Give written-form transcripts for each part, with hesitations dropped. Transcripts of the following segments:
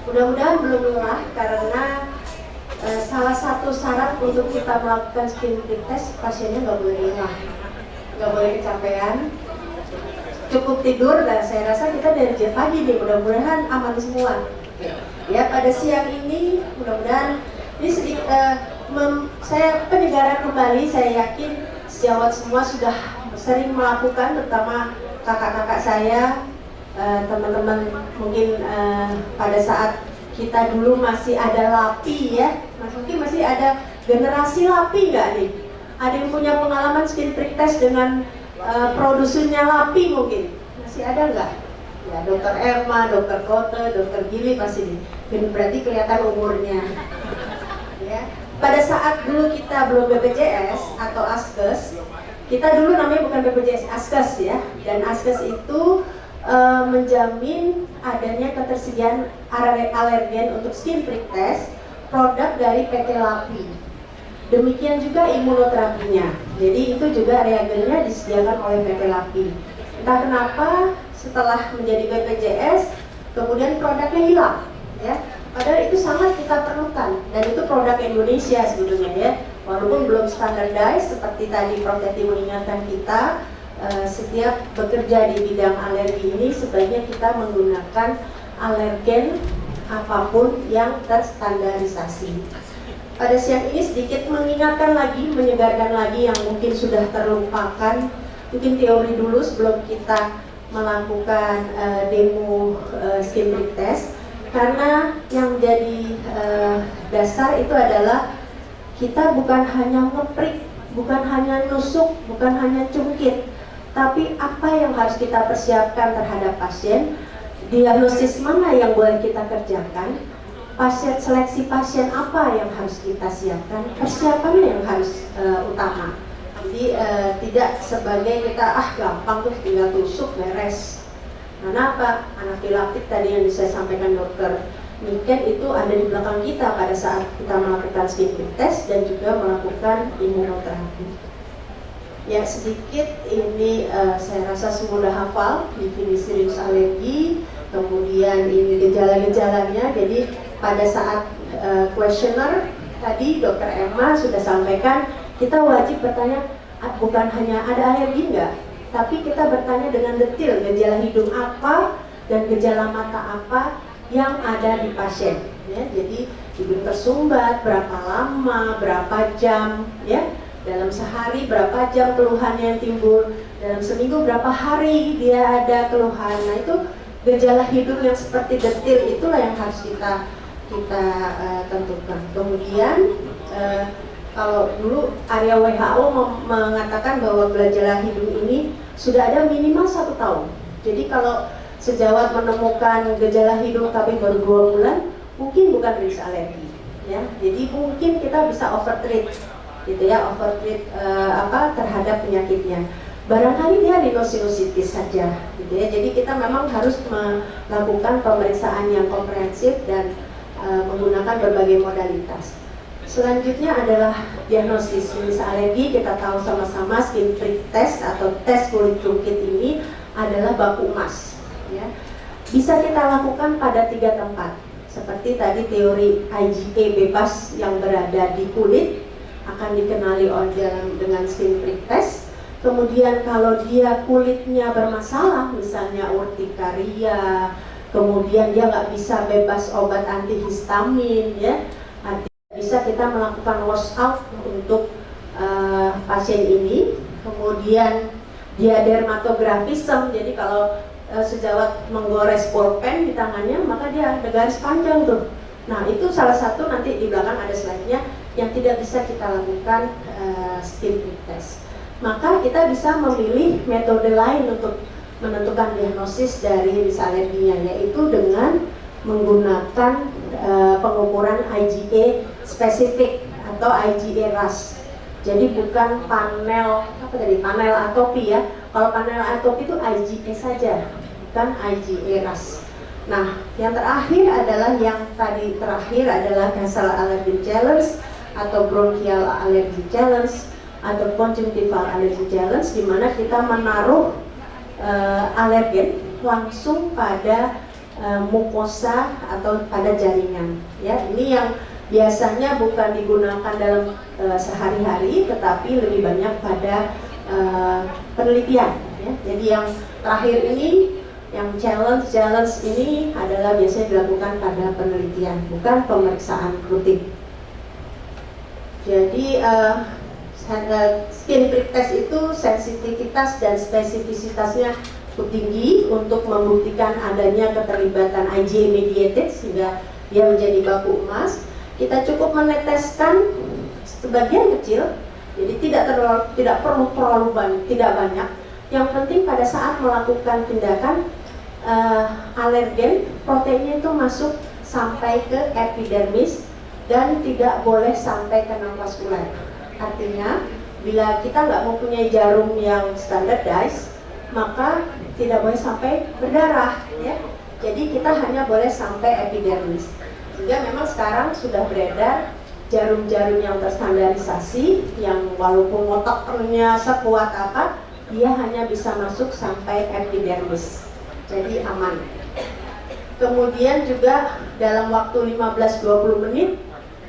Mudah-mudahan belum lelah karena salah satu syarat untuk kita melakukan skin prick test, pasiennya nggak boleh lelah, nggak boleh kecapean, cukup tidur. Dan saya rasa kita dari jam pagi nih, mudah-mudahan aman semua. Ya, pada siang ini mudah-mudahan ini sedikit saya penyegaran kembali. Saya yakin sejawat semua sudah sering melakukan, terutama kakak-kakak saya, teman-teman mungkin pada saat kita dulu masih ada LAPI ya, mungkin masih ada generasi LAPI nggak nih? Ada yang punya pengalaman skin prick test dengan produsernya LAPI mungkin? Masih ada nggak? Ya, Dokter Erma, Dokter Kote, Dokter Gili pasti nih. Berarti kelihatan umurnya. Ya. Pada saat dulu kita belum BPJS atau Askes, kita dulu namanya bukan BPJS, Askes ya. Dan Askes itu menjamin adanya ketersediaan alergen untuk skin prick test produk dari PT LAPI. Demikian juga imunoterapinya. Jadi itu juga reagennya disediakan oleh PT LAPI. Entah kenapa setelah menjadi BPJS kemudian produknya hilang ya. Padahal itu sangat kita perlukan dan itu produk Indonesia sebetulnya ya. Walaupun belum standardized seperti tadi Prof. Teti mengingatkan kita, setiap bekerja di bidang alergi ini sebaiknya kita menggunakan alergen apapun yang terstandarisasi. Pada siang ini sedikit mengingatkan lagi, menyegarkan lagi yang mungkin sudah terlupakan, mungkin teori dulu sebelum kita melakukan demo skin prick test. Karena yang jadi dasar itu adalah kita bukan hanya ngeprik, bukan hanya nusuk, bukan hanya cungkit, tapi apa yang harus kita persiapkan terhadap pasien, diagnosis mana yang boleh kita kerjakan, pasien, seleksi pasien apa yang harus kita siapkan, persiapannya yang harus utama. Jadi tidak sebagai kita gampang tuh tinggal tusuk beres. Karena apa? Anafilaktik tadi yang saya sampaikan Dokter Niken itu ada di belakang kita pada saat kita melakukan skin prick test dan juga melakukan imunoterapi. Ya sedikit ini saya rasa semua sudah hafal definisi rinus alergi, kemudian ini gejala-gejalanya. Jadi pada saat questionnaire tadi Dokter Emma sudah sampaikan, kita wajib bertanya bukan hanya ada alergi enggak, tapi kita bertanya dengan detail gejala hidung apa dan gejala mata apa yang ada di pasien ya. Jadi hidung tersumbat berapa lama, berapa jam ya, dalam sehari berapa jam keluhannya yang timbul, dalam seminggu berapa hari dia ada keluhan. Nah itu gejala hidung yang seperti detail itulah yang harus kita tentukan. Kemudian kalau dulu area WHO mengatakan bahwa gejala hidung ini sudah ada minimal 1 tahun. Jadi kalau sejawat menemukan gejala hidung tapi baru 2 bulan, mungkin bukan rinus alergi ya. Jadi mungkin kita bisa overtreat gitu ya, overtreat terhadap penyakitnya. Barangkali dia rhinosinusitis saja gitu ya. Jadi kita memang harus melakukan pemeriksaan yang komprehensif dan menggunakan berbagai modalitas. Selanjutnya adalah diagnosis rinus alergi. Kita tahu sama-sama skin prick test atau tes kulit cungkit ini adalah baku emas ya. Bisa kita lakukan pada 3 tempat. Seperti tadi teori IgE bebas yang berada di kulit akan dikenali dengan skin prick test. Kemudian kalau dia kulitnya bermasalah, misalnya urtikaria, kemudian dia nggak bisa bebas obat antihistamin ya, bisa kita melakukan wash out untuk pasien ini. Kemudian dia dermatografisme, jadi kalau sejawat menggores pulpen di tangannya maka dia ada garis panjang tuh. Nah itu salah satu, nanti di belakang ada slide-nya, yang tidak bisa kita lakukan skin prick test. Maka kita bisa memilih metode lain untuk menentukan diagnosis dari rinus alerginya, yaitu dengan menggunakan pengukuran IgE spesifik atau IgE RAS. Jadi bukan panel panel atopi ya. Kalau panel atopi itu IgE saja, bukan IgE RAS. Nah, yang terakhir adalah nasal allergen challenge atau bronchial allergy challenge atau conjunctival allergy challenge, di mana kita menaruh alergen langsung pada mukosa atau pada jaringan. Ya, ini yang biasanya bukan digunakan dalam sehari-hari, tetapi lebih banyak pada penelitian. Ya. Jadi yang terakhir ini, yang challenge ini adalah biasanya dilakukan pada penelitian, bukan pemeriksaan rutin. Jadi skin prick test itu sensitivitas dan spesifisitasnya cukup tinggi untuk membuktikan adanya keterlibatan IgA mediated sehingga dia menjadi baku emas. Kita cukup meneteskan sebagian kecil, jadi tidak perlu terlalu banyak, tidak banyak. Yang penting pada saat melakukan tindakan alergen, proteinnya itu masuk sampai ke epidermis dan tidak boleh sampai ke non-vaskular. Artinya, bila kita nggak mempunyai jarum yang standardized, maka tidak boleh sampai berdarah, ya. Jadi kita hanya boleh sampai epidermis. Sehingga memang sekarang sudah beredar jarum-jarum yang terstandarisasi, yang walaupun otaknya sekuat apa, dia hanya bisa masuk sampai epidermis. Jadi aman. Kemudian juga dalam waktu 15-20 menit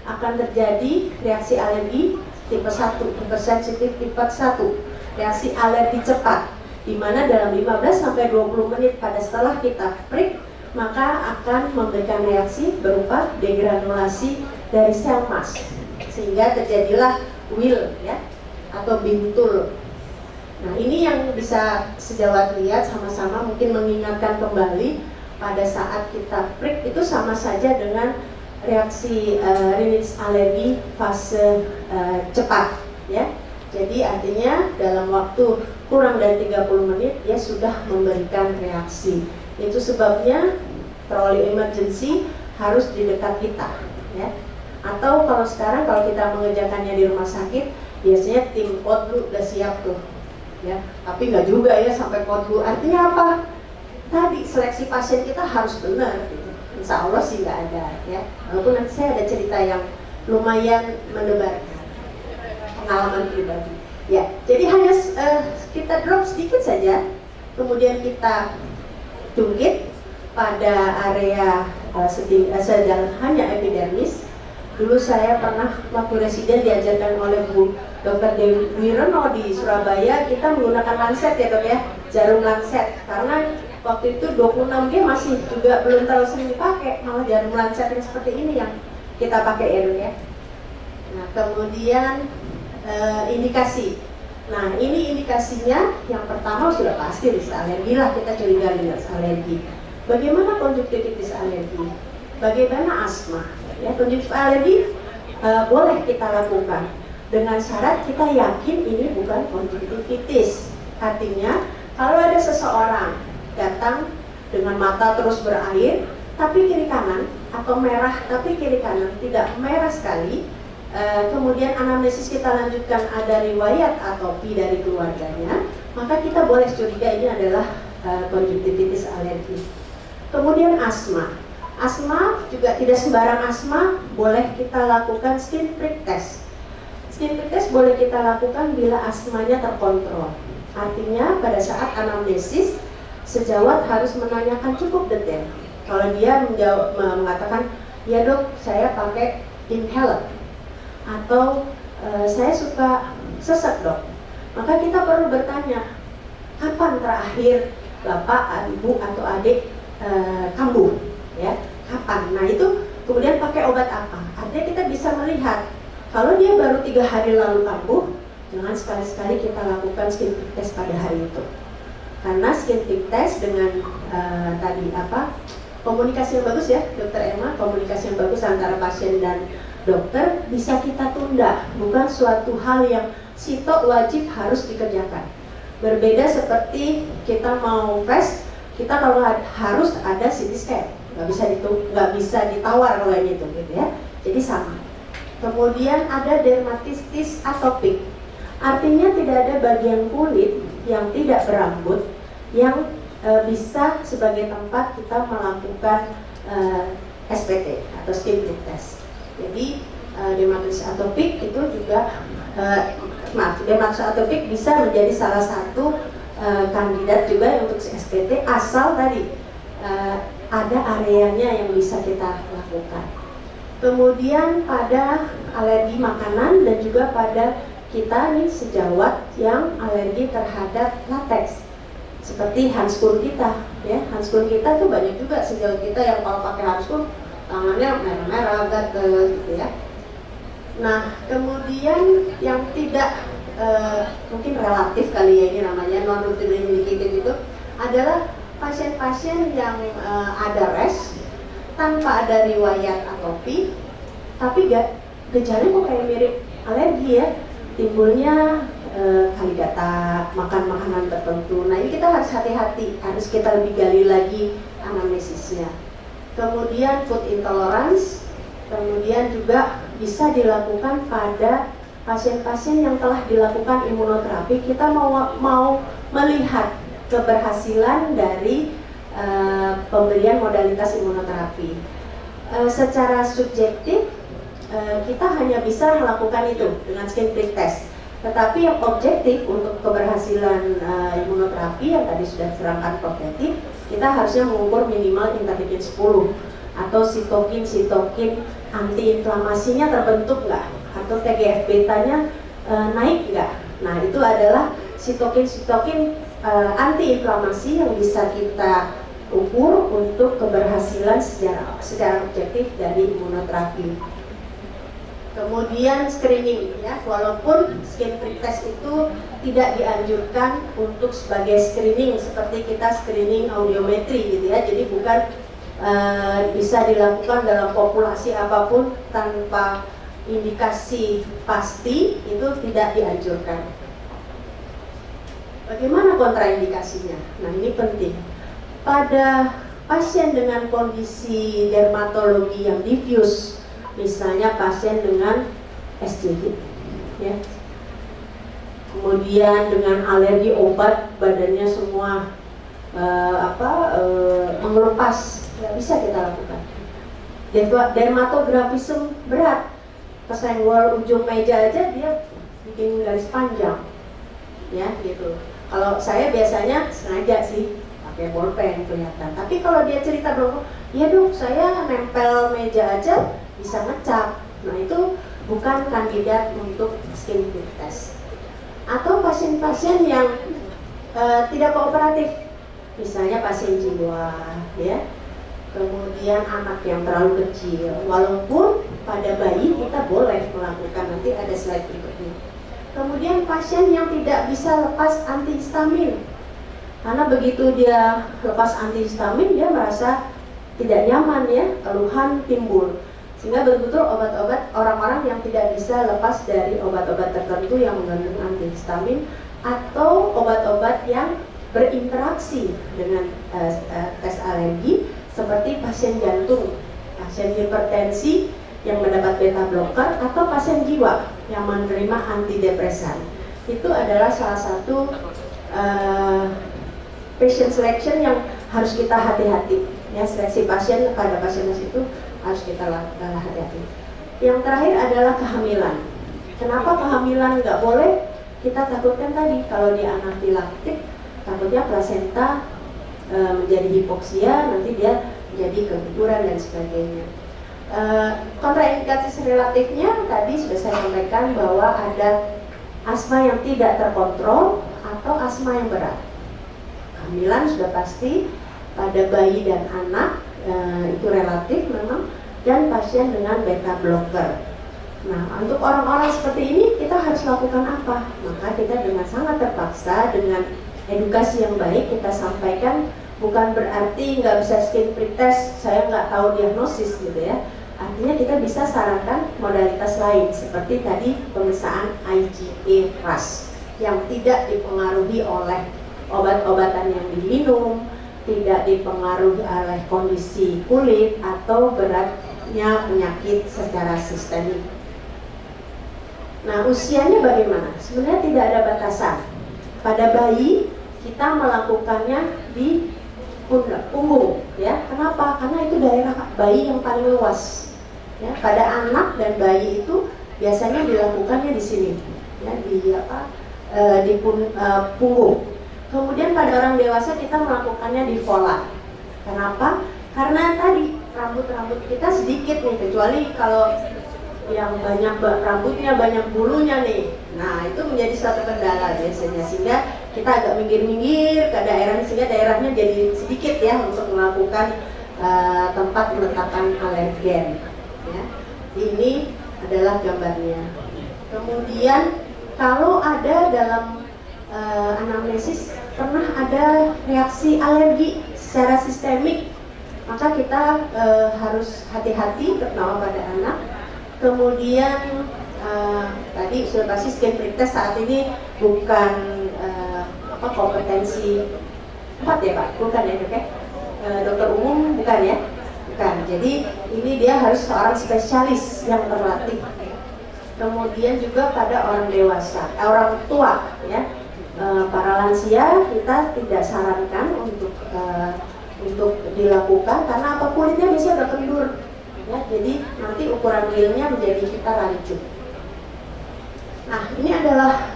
akan terjadi reaksi alergi tipe 1, hipersensitif tipe 1, reaksi alergi cepat, di mana dalam 15-20 menit pada setelah kita prick, maka akan memberikan reaksi berupa degranulasi dari sel mas, sehingga terjadilah wheal, ya, atau bintul. Nah, ini yang bisa sejawat lihat sama-sama mungkin mengingatkan kembali pada saat kita prick itu sama saja dengan reaksi rinitis alergi fase cepat, ya. Jadi artinya dalam waktu kurang dari 30 menit dia sudah memberikan reaksi. Itu sebabnya troli emergency harus di dekat kita, ya. Atau kalau sekarang kalau kita mengerjakannya di rumah sakit, biasanya tim kodlu udah siap tuh, ya. Tapi nggak juga ya sampai kodlu. Artinya apa? Tadi seleksi pasien kita harus benar, gitu. Insya Allah sih nggak ada, ya. Walaupun nanti saya ada cerita yang lumayan mendebarkan pengalaman pribadi. Ya, jadi hanya kita drop sedikit saja, kemudian kita jungkit pada area sedang hanya epidermis. Dulu saya pernah waktu residen diajarkan oleh Bu Dr. Dewi Wirono di Surabaya, kita menggunakan lancet, ya Dok, ya, jarum lancet, karena waktu itu 26G masih juga belum terlalu sering dipakai, malah jarum lancet yang seperti ini yang kita pakai, ya Dok, ya. Nah, kemudian indikasi. Nah, ini indikasinya yang pertama sudah pasti rinitis alergi lah, kita curiga rinitis alergi. Bagaimana konjungtivitis alergi? Bagaimana asma? Ya, konjungtivitis alergi boleh kita lakukan dengan syarat kita yakin ini bukan konjungtivitis. Artinya, kalau ada seseorang datang dengan mata terus berair, tapi kiri kanan, atau merah tapi kiri kanan tidak merah sekali, kemudian anamnesis kita lanjutkan ada riwayat atopi dari keluarganya, maka kita boleh curiga ini adalah konjungtivitis alergi. Kemudian asma. Asma juga tidak sembarang asma, boleh kita lakukan skin prick test. Skin prick test boleh kita lakukan bila asmanya terkontrol. Artinya pada saat anamnesis, sejawat harus menanyakan cukup detail. Kalau dia mengatakan, ya Dok, saya pakai inhaler, atau saya suka sesak Dok, maka kita perlu bertanya, kapan terakhir Bapak, Ibu, atau adik kambuh, ya, kapan? Nah itu kemudian pakai obat apa? Artinya kita bisa melihat, kalau dia baru 3 hari lalu kambuh, jangan sekali-sekali kita lakukan skin prick test pada hari itu. Karena skin prick test dengan tadi apa, komunikasi yang bagus, ya Dokter Emma, komunikasi yang bagus antara pasien dan dokter bisa kita tunda, bukan suatu hal yang sitok wajib harus dikerjakan. Berbeda seperti kita mau tes, kita kalau harus ada CT scan, nggak bisa ditawar kalau ini itu, gitu ya. Jadi sama. Kemudian ada dermatitis atopik, artinya tidak ada bagian kulit yang tidak berambut yang bisa sebagai tempat kita melakukan SPT atau skin prick test. Jadi dermatitis atopik itu juga dermatitis atopik bisa menjadi salah satu kandidat juga untuk SPT, asal tadi ada areanya yang bisa kita lakukan. Kemudian pada alergi makanan dan juga pada kita nih sejawat yang alergi terhadap lateks, seperti handscoon kita, ya handscoon kita tuh banyak juga sejawat kita yang kalau pakai handscoon tangannya merah-merah, gatel gitu ya. Nah kemudian yang tidak mungkin relatif kali ya ini namanya non-routine indicated itu adalah pasien-pasien yang ada rash tanpa ada riwayat atopi, tapi gejalanya kok kayak mirip alergi ya, timbulnya kali data makan makanan tertentu. Nah ini kita harus hati-hati, harus kita lebih gali lagi anamnesisnya. Kemudian food intolerance, kemudian juga bisa dilakukan pada pasien-pasien yang telah dilakukan imunoterapi. Kita mau melihat keberhasilan dari pemberian modalitas imunoterapi. Secara subjektif kita hanya bisa melakukan itu dengan skin prick test. Tetapi yang objektif untuk keberhasilan imunoterapi yang tadi sudah diterangkan Prof. Teti, kita harusnya mengukur minimal interleukin 10 atau sitokin antiinflamasinya terbentuk nggak, atau TGF betanya naik nggak. Nah itu adalah sitokin antiinflamasi yang bisa kita ukur untuk keberhasilan secara objektif dari imunoterapi. Kemudian screening ya, walaupun skin prick test itu tidak dianjurkan untuk sebagai screening seperti kita screening audiometri gitu ya, jadi bukan bisa dilakukan dalam populasi apapun tanpa indikasi pasti, itu tidak dianjurkan. Bagaimana kontraindikasinya? Nah ini penting. Pada pasien dengan kondisi dermatologi yang diffuse, misalnya pasien dengan SJD, ya. Kemudian dengan alergi obat, badannya semua mengelupas, nggak bisa kita lakukan. Dermatografisme berat, kesenggol ujung meja aja dia bikin garis panjang, ya gitu. Kalau saya biasanya sengaja sih pakai bolpen kelihatan. Tapi kalau dia cerita dong, ya dok saya nempel meja aja bisa ngecap. Nah itu bukan kandidat untuk skin prick test. Atau pasien-pasien yang tidak kooperatif, misalnya pasien jiwa, ya. Kemudian anak yang terlalu kecil. Walaupun pada bayi kita boleh melakukan, nanti ada slide berikutnya. Kemudian pasien yang tidak bisa lepas antihistamin, karena begitu dia lepas antihistamin dia merasa tidak nyaman ya, keluhan timbul, sehingga betul-betul obat-obat orang-orang yang tidak bisa lepas dari obat-obat tertentu yang mengandung antihistamin atau obat-obat yang berinteraksi dengan tes alergi seperti pasien jantung, pasien hipertensi yang mendapat beta blocker, atau pasien jiwa yang menerima antidepresan. Itu adalah salah satu patient selection yang harus kita hati-hati ya, seleksi pasien pada pasien itu harus kita hati-hati. Yang terakhir adalah kehamilan. Kenapa kehamilan nggak boleh? Kita takutkan tadi kalau dia anafilaktik, takutnya plasenta menjadi hipoksia, nanti dia menjadi keguguran dan sebagainya. Kontraindikasi relatifnya tadi sudah saya sampaikan bahwa ada asma yang tidak terkontrol atau asma yang berat. Kehamilan sudah pasti, pada bayi dan anak itu relatif memang, dan pasien dengan beta blocker. Nah untuk orang-orang seperti ini kita harus lakukan apa? Maka kita dengan sangat terpaksa dengan edukasi yang baik kita sampaikan, bukan berarti nggak bisa skin prick test, saya nggak tahu diagnosis gitu ya. Artinya kita bisa sarankan modalitas lain seperti tadi pemeriksaan IgE RAS yang tidak dipengaruhi oleh obat-obatan yang diminum, tidak dipengaruhi oleh kondisi kulit atau beratnya penyakit secara sistemik. Nah usianya bagaimana? Sebenarnya tidak ada batasan. Pada bayi kita melakukannya di punggung, ya. Kenapa? Karena itu daerah bayi yang paling luas. Ya, pada anak dan bayi itu biasanya dilakukannya di sini, ya, di punggung. Kemudian pada orang dewasa kita melakukannya di volar. Kenapa? Karena tadi rambut kita sedikit nih, kecuali kalau yang banyak rambutnya, banyak bulunya nih. Nah, itu menjadi suatu kendala biasanya, sehingga kita agak minggir-minggir ke daerah, sehingga daerahnya jadi sedikit ya untuk melakukan tempat meletakkan alergen ya. Ini adalah gambarnya. Kemudian kalau ada dalam anamnesis pernah ada reaksi alergi secara sistemik, maka kita harus hati-hati, terutama pada anak. Kemudian tadi sudah pasti skin prick test saat ini bukan kompetensi 4 ya Pak, bukan ya Dok ya? Dokter umum bukan ya? Bukan. Jadi ini dia harus seorang spesialis yang terlatih. Kemudian juga pada orang dewasa, orang tua ya, para lansia kita tidak sarankan untuk dilakukan karena apa, kulitnya biasanya udah kendur ya, jadi nanti ukuran realnya menjadi kita rancu. Nah, ini adalah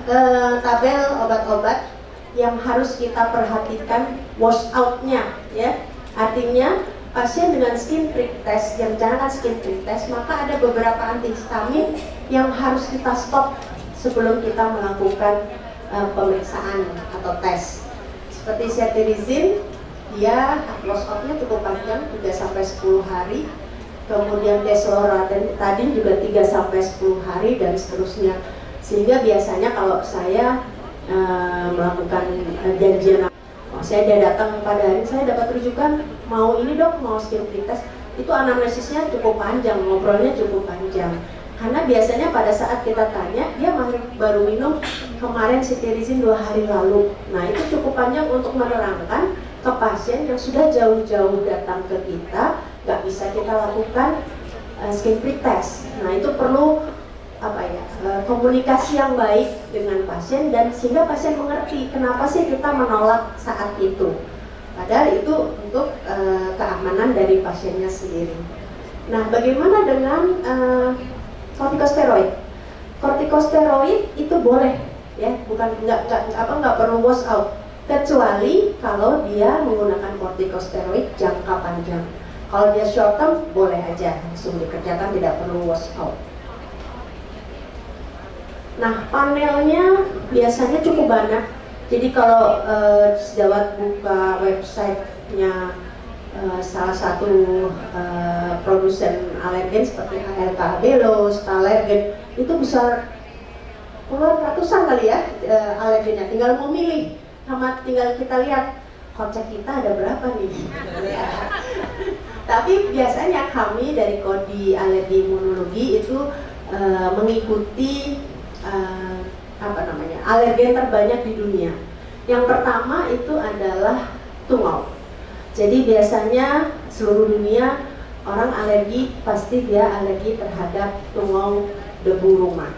tabel obat-obat yang harus kita perhatikan wash out-nya ya. Artinya pasien dengan skin prick test yang jangan skin prick test, maka ada beberapa antihistamin yang harus kita stop sebelum kita melakukan pemeriksaan atau tes. Seperti cetirizine, dia wash out-nya cukup panjang, 3-10 hari. Kemudian deslorotadine juga 3-10 hari dan seterusnya. Sehingga biasanya kalau saya melakukan janjian, saya datang pada hari saya dapat rujukan mau ini dok, mau skin prick test, itu anamnesisnya cukup panjang, ngobrolnya cukup panjang. Karena biasanya pada saat kita tanya, dia baru minum kemarin cetirizine 2 hari lalu. Nah, itu cukup panjang untuk menerangkan ke pasien yang sudah jauh-jauh datang ke kita, nggak bisa kita lakukan skin prick test. Nah, itu perlu komunikasi yang baik dengan pasien, dan sehingga pasien mengerti kenapa sih kita menolak saat itu. Padahal itu untuk keamanan dari pasiennya sendiri. Nah, bagaimana dengan kortikosteroid? Kortikosteroid itu boleh ya, nggak perlu wash out, kecuali kalau dia menggunakan kortikosteroid jangka panjang. Kalau dia short term boleh aja langsung dikerjakan, tidak perlu wash out. Nah, panelnya biasanya cukup banyak. Jadi kalau sejawat buka websitenya salah satu produsen alergen seperti ALK, Belo, Stalergen, itu bisa puluhan ratusan kali ya alergennya. Tinggal mau milih, sama tinggal kita lihat konsep kita ada berapa nih. Tapi biasanya kami dari Kodi Alergi Imunologi itu mengikuti alergen terbanyak di dunia. Yang pertama itu adalah tungau. Jadi biasanya seluruh dunia orang alergi pasti dia alergi terhadap tungau debu rumah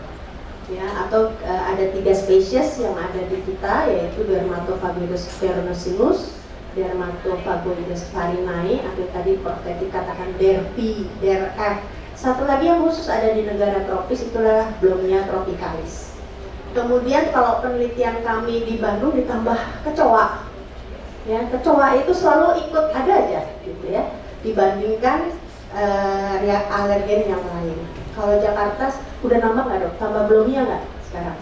ya, atau ada 3 spesies yang ada di kita, yaitu Dermatophagoides vernocimus, Dermatophagoides farinae, atau tadi Prof dikatakan DERP, DERF. Satu lagi yang khusus ada di negara tropis, itulah Blomia tropicalis. Kemudian kalau penelitian kami di Bandung ditambah kecoa, ya, kecoa itu selalu ikut ada aja gitu ya, dibandingkan alergen yang lain. Kalau Jakarta udah nambah nggak dok? Tambah Blomia nggak sekarang?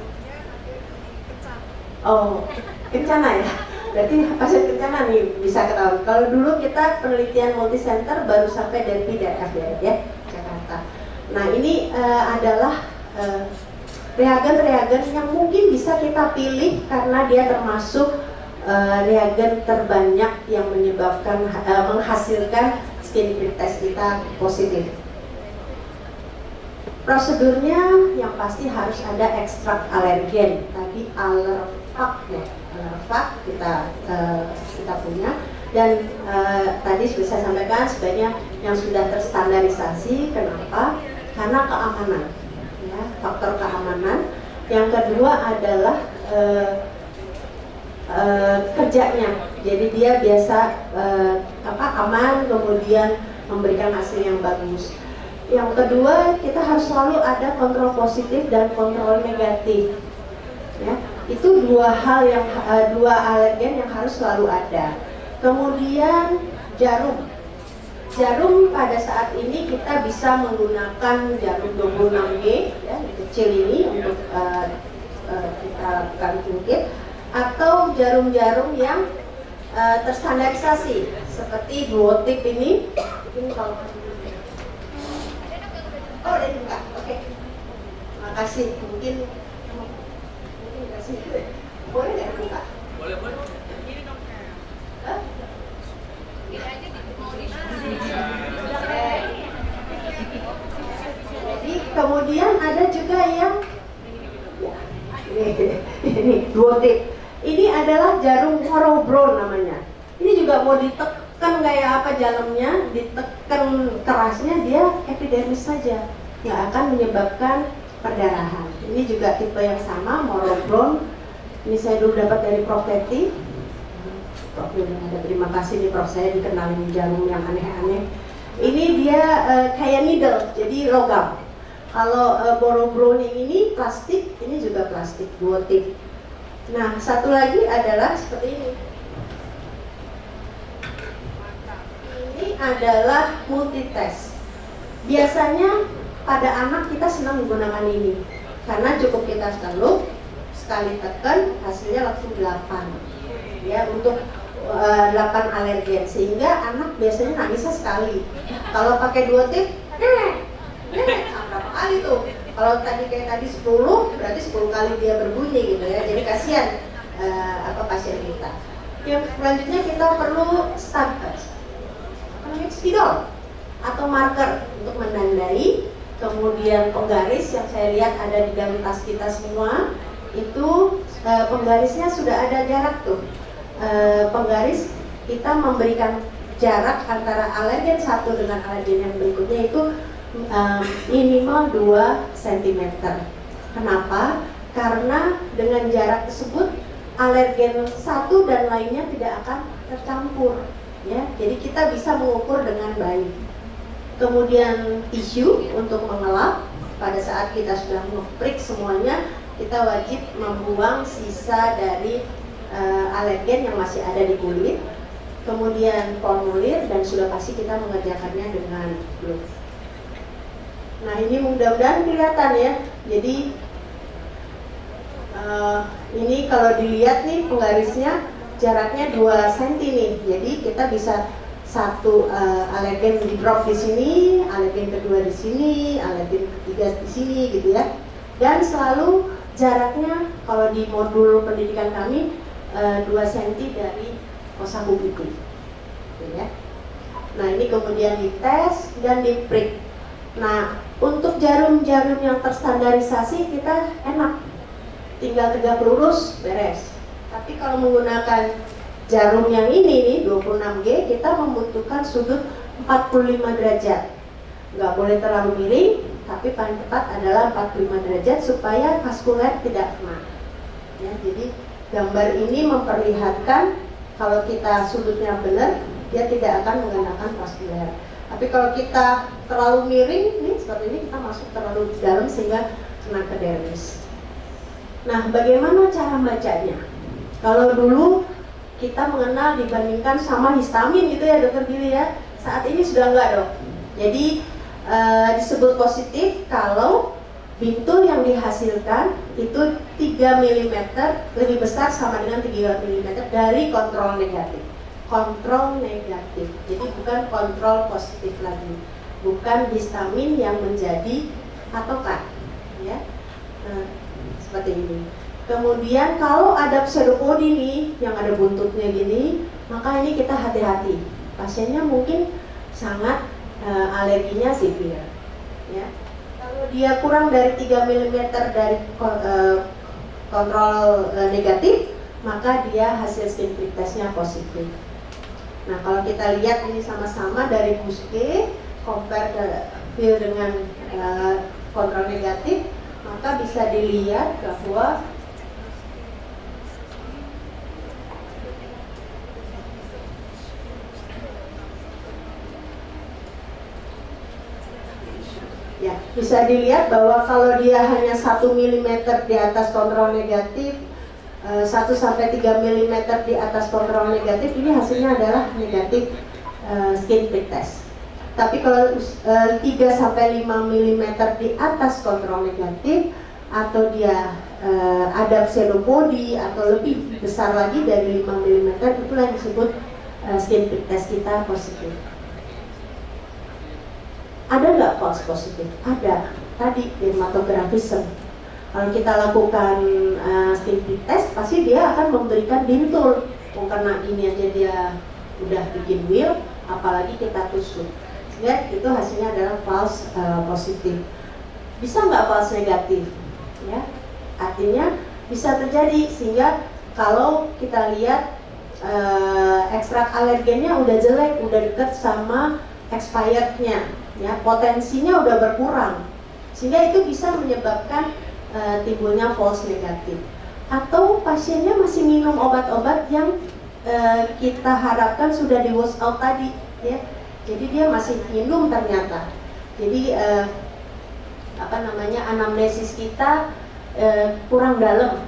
Oh, kencana ya? Berarti pasien kencana nih bisa ketahui. Kalau dulu kita penelitian multicenter baru sampai DERP, DERF ya, Jakarta. Nah, ini adalah reagen-reagen yang mungkin bisa kita pilih karena dia termasuk reagen terbanyak yang menyebabkan menghasilkan skin prick test kita positif. Prosedurnya yang pasti harus ada ekstrak alergen. Tadi Allervac ya, Allervac kita punya, dan tadi sudah saya sampaikan sebaiknya yang sudah terstandarisasi. Kenapa? Karena keamanan. Ya, faktor keamanan. Yang kedua adalah kerjanya, jadi dia biasa aman, kemudian memberikan hasil yang bagus. Yang kedua, kita harus selalu ada kontrol positif dan kontrol negatif. Ya, itu dua alergen yang harus selalu ada. Kemudian jarum. Jarum pada saat ini kita bisa menggunakan jarum 26G ya, yang kecil ini untuk kita lakukan jungkit, atau jarum-jarum yang terstandarisasi seperti duotip ini kalau oh udah dibuka, oke. Makasih, mungkin kasih boleh nggak dibuka? Boleh. Ini dong. Hah? Ini aja mau di. Jadi kemudian ada juga yang ini duotip. Ini adalah jarum Morobron namanya. Ini juga mau ditekan kayak apa jalemnya, ditekan kerasnya dia epidermis saja, nggak akan menyebabkan perdarahan. Ini juga tipe yang sama, Morobron. Ini saya dulu dapat dari Prof. Teti. Prof. Ada terima kasih nih Prof, saya dikenalin jarum yang aneh-aneh. Ini dia kayak needle, jadi logam. Kalau Morobron yang ini plastik, ini juga plastik, duotip. Nah, satu lagi adalah seperti ini. Ini adalah multitest. Biasanya pada anak kita senang menggunakan ini karena cukup kita celuk, sekali tekan hasilnya langsung 8. Ya, untuk 8 alergen, sehingga anak biasanya nangisnya sekali. Kalau pakai duotip, berapa kali tuh? Kalau tadi kayak tadi 10, berarti 10 kali dia berbunyi gitu ya. Jadi kasihan pasien kita. Yang selanjutnya kita perlu spidol atau marker untuk menandai. Kemudian penggaris yang saya lihat ada di dalam tas kita semua. Itu penggarisnya sudah ada jarak tuh. Penggaris kita memberikan jarak antara alergen satu dengan alergen yang berikutnya itu minimal 2 cm. Kenapa? Karena dengan jarak tersebut alergen satu dan lainnya tidak akan tercampur ya. Jadi kita bisa mengukur dengan baik. Kemudian tisu untuk mengelap. Pada saat kita sudah nge-prick semuanya, kita wajib membuang sisa dari alergen yang masih ada di kulit. Kemudian formulir, dan sudah pasti kita mengerjakannya dengan glove. Nah, ini mudah-mudahan kelihatan ya. Jadi ini kalau dilihat nih penggarisnya jaraknya 2 cm nih. Jadi kita bisa satu alergen di drop di sini, alergen kedua di sini, alergen ketiga di sini gitu ya. Dan selalu jaraknya kalau di modul pendidikan kami 2 cm dari fossa pubic gitu ya. Nah, ini kemudian dites dan di prick. Nah, untuk jarum-jarum yang terstandarisasi kita enak, tinggal tegak lurus, beres. Tapi kalau menggunakan jarum yang ini nih 26G, kita membutuhkan sudut 45 derajat. Nggak boleh terlalu miring, tapi paling tepat adalah 45 derajat supaya vaskuler tidak kena. Ya, jadi gambar ini memperlihatkan kalau kita sudutnya benar, dia tidak akan menggunakan vaskuler. Tapi kalau kita terlalu miring, nih seperti ini, kita masuk terlalu dalam sehingga kena ke dermis. Nah, bagaimana cara bacanya? Kalau dulu kita mengenal dibandingkan sama histamin gitu ya dokter Billy ya, saat ini sudah enggak dok. Jadi disebut positif kalau bintul yang dihasilkan itu 3 mm lebih besar sama dengan 3 mm dari kontrol negatif. Kontrol negatif, jadi bukan kontrol positif lagi, bukan histamin yang menjadi patokan ya. Seperti ini. Kemudian kalau ada pseudopodi nih yang ada buntutnya gini, maka ini kita hati-hati, pasiennya mungkin sangat alerginya severe ya. Kalau dia kurang dari 3 mm dari kontrol negatif, maka dia hasil skin prick testnya positif. Nah, kalau kita lihat ini sama-sama dari buske compare dengan kontrol negatif, maka bisa dilihat bahwa ya, bisa dilihat bahwa kalau dia hanya 1 mm di atas kontrol negatif, 1-3 mm di atas kontrol negatif, ini hasilnya adalah negatif skin prick test. Tapi kalau 3 sampai 5 mm di atas kontrol negatif, atau dia ada pseudopodi atau lebih besar lagi dari 5 mm, itulah yang disebut skin prick test kita positif. Ada nggak false positif? Ada. Tadi dermatographism. Kalau kita lakukan skin prick test, pasti dia akan memberikan bintul. Karena ini aja dia udah bikin wheel, apalagi kita tusuk. Sehingga itu hasilnya adalah false positif. Bisa nggak false negatif? Ya, artinya bisa terjadi, sehingga kalau kita lihat ekstrak alergennya udah jelek, udah deket sama expirednya, ya, potensinya udah berkurang, sehingga itu bisa menyebabkan timbulnya false negatif. Atau pasiennya masih minum obat-obat yang kita harapkan sudah di wash out tadi, ya, jadi dia masih minum ternyata. Jadi anamnesis kita kurang dalam.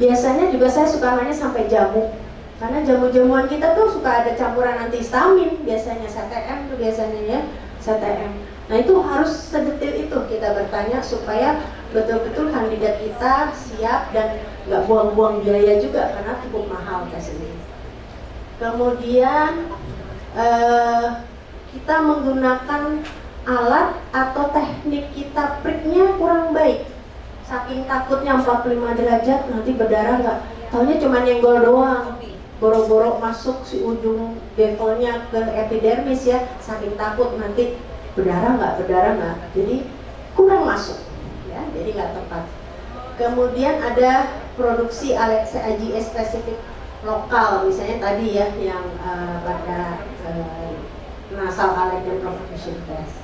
Biasanya juga saya suka nanya sampai jamu, karena jamu-jamuan kita tuh suka ada campuran antihistamin, biasanya CTM tuh biasanya, ya, CTM. Nah itu harus sedetil itu kita bertanya supaya betul-betul kandidat kita siap dan nggak buang-buang biaya juga, karena cukup mahal tes ini. Kemudian kita menggunakan alat atau teknik kita pricknya kurang baik. Saking takutnya 45 derajat nanti berdarah nggak, taunya cuma nyenggol doang, boro-boro masuk si ujung bevelnya ke epidermis, ya, saking takut nanti berdarah nggak, jadi kurang masuk, ya, jadi nggak tepat. Kemudian ada produksi IgE spesifik lokal, misalnya tadi, ya, yang pada nasal allergen provocation test.